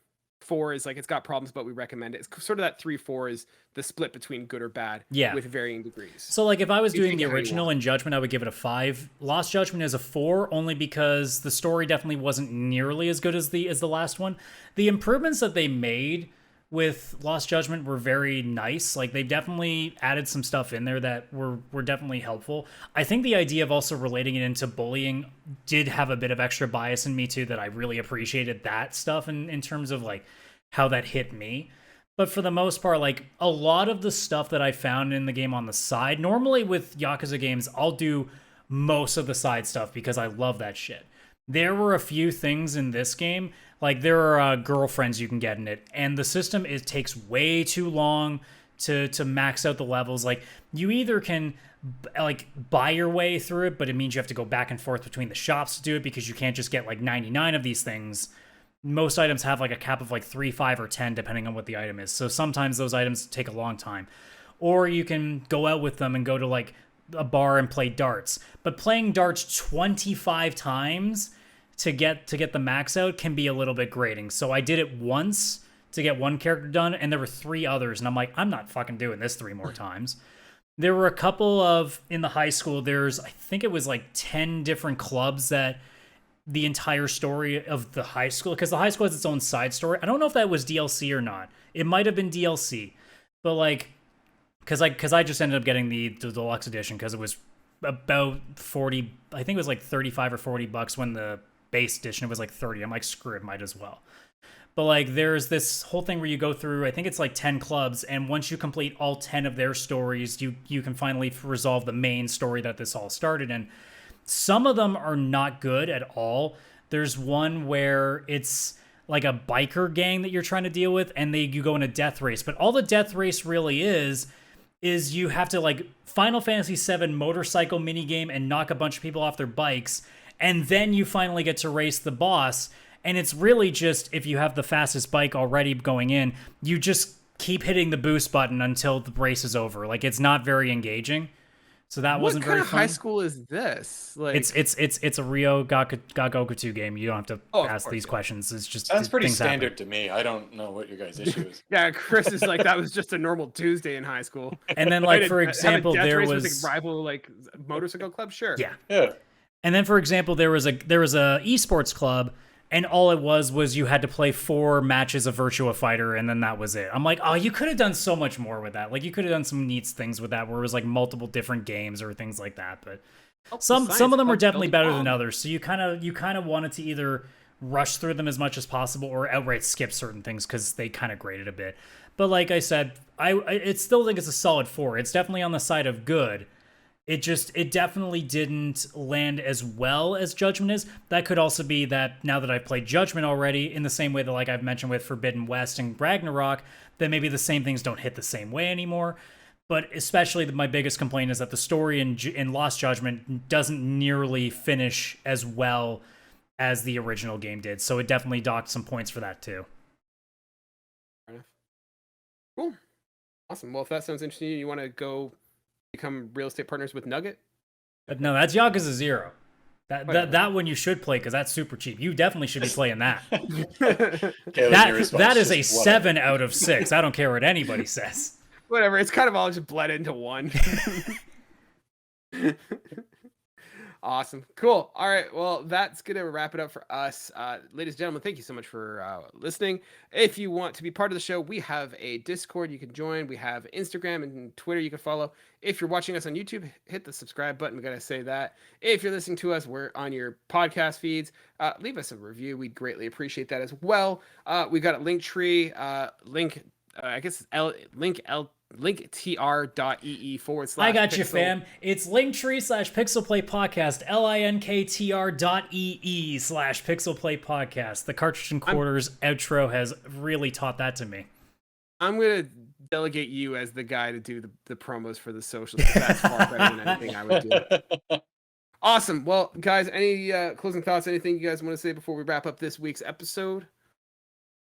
4 is like it's got problems, but we recommend it. It's sort of that 3-4 is the split between good or bad, with varying degrees. So like if I was doing the original in Judgment, I would give it a 5. Lost Judgment is a 4, only because the story definitely wasn't nearly as good as the last one. The improvements that they made with Lost Judgment were very nice. Like they definitely added some stuff in there that were definitely helpful. I think the idea of also relating it into bullying did have a bit of extra bias in me too, that I really appreciated that stuff in terms of like how that hit me. But for the most part, like a lot of the stuff that I found in the game on the side, normally with Yakuza games, I'll do most of the side stuff because I love that shit. There were a few things in this game, like there are girlfriends you can get in it, and the system takes way too long to max out the levels. Like you either can like buy your way through it, but it means you have to go back and forth between the shops to do it because you can't just get like 99 of these things. Most items have like a cap of like 3, 5, or 10 depending on what the item is. So sometimes those items take a long time. Or you can go out with them and go to like a bar and play darts. But playing darts 25 times to get the max out can be a little bit grating. So I did it once to get one character done, and there were 3 others, and I'm like, I'm not fucking doing this 3 more times. There were a couple of, in the high school, I think it was like 10 different clubs that the entire story of the high school, because the high school has its own side story. I don't know if that was DLC or not. It might have been DLC, but like, because I just ended up getting the deluxe edition because it was about 40, I think it was like 35 or 40 bucks when the base edition it was like 30. I'm like, screw it, might as well. But like there's this whole thing where you go through, I think it's like 10 clubs, and once you complete all 10 of their stories, you can finally resolve the main story that this all started in. Some of them are not good at all. There's one where it's like a biker gang that you're trying to deal with, and you go in a death race. But all the death race really is you have to like Final Fantasy VII motorcycle minigame and knock a bunch of people off their bikes, and then you finally get to race the boss. And it's really just, if you have the fastest bike already going in, you just keep hitting the boost button until the race is over. Like, it's not very engaging. So that wasn't very fun. What kind of high school is this? Like, it's a Rio Gagoku 2 game. You don't have to ask these questions. It's just sounds pretty standard to me. I don't know what your guys' issue is. Yeah, Chris is like, that was just a normal Tuesday in high school. And then, like, for example, there was with a rival like motorcycle club. Sure. Yeah. And then, for example, there was a esports club, and all it was you had to play 4 matches of Virtua Fighter, and then that was it. I'm like, oh, you could have done so much more with that. Like, you could have done some neat things with that, where it was like multiple different games or things like that. But some of them are definitely better than others. So you kind of wanted to either rush through them as much as possible or outright skip certain things because they kind of grated a bit. But like I said, I still think it's a solid 4. It's definitely on the side of good. It definitely didn't land as well as Judgment is. That could also be that now that I've played Judgment already, in the same way that like I've mentioned with Forbidden West and Ragnarok, that maybe the same things don't hit the same way anymore. But especially my biggest complaint is that the story in Lost Judgment doesn't nearly finish as well as the original game did. So it definitely docked some points for that too. Cool. Awesome. Well, if that sounds interesting, you want to go become real estate partners with Nugget? But no, that's Yakuza 0. That one you should play because that's super cheap. You definitely should be playing that. That is a 7 out of 6. I don't care what anybody says. Whatever. It's kind of all just bled into one. Awesome. Cool. All right. Well, that's going to wrap it up for us. Ladies and gentlemen, thank you so much for listening. If you want to be part of the show, we have a Discord you can join. We have Instagram and Twitter you can follow. If you're watching us on YouTube, hit the subscribe button. We got to say that. If you're listening to us, we're on your podcast feeds. Leave us a review. We'd greatly appreciate that as well. We've got a Linktree, linktr.ee/. I got you, fam. It's linktree/pixelplaypodcast, linktr.ee/pixelplaypodcast. The Cartridge and Quarters outro has really taught that to me. I'm going to delegate you as the guy to do the promos for the socials. That's far better than anything I would do. Awesome. Well, guys, any closing thoughts? Anything you guys want to say before we wrap up this week's episode?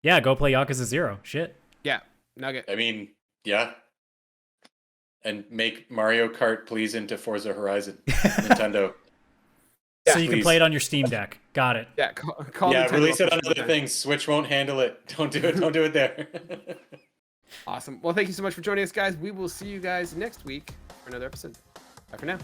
Yeah, go play Yakuza 0. Shit. Yeah, Nugget. I mean, yeah. And make Mario Kart please into Forza Horizon, Nintendo. So you can play it on your Steam Deck. Got it. Yeah, call yeah, release it on other things. Switch won't handle it. Don't do it. Don't do it there. Awesome. Well, thank you so much for joining us, guys. We will see you guys next week for another episode. Bye for now.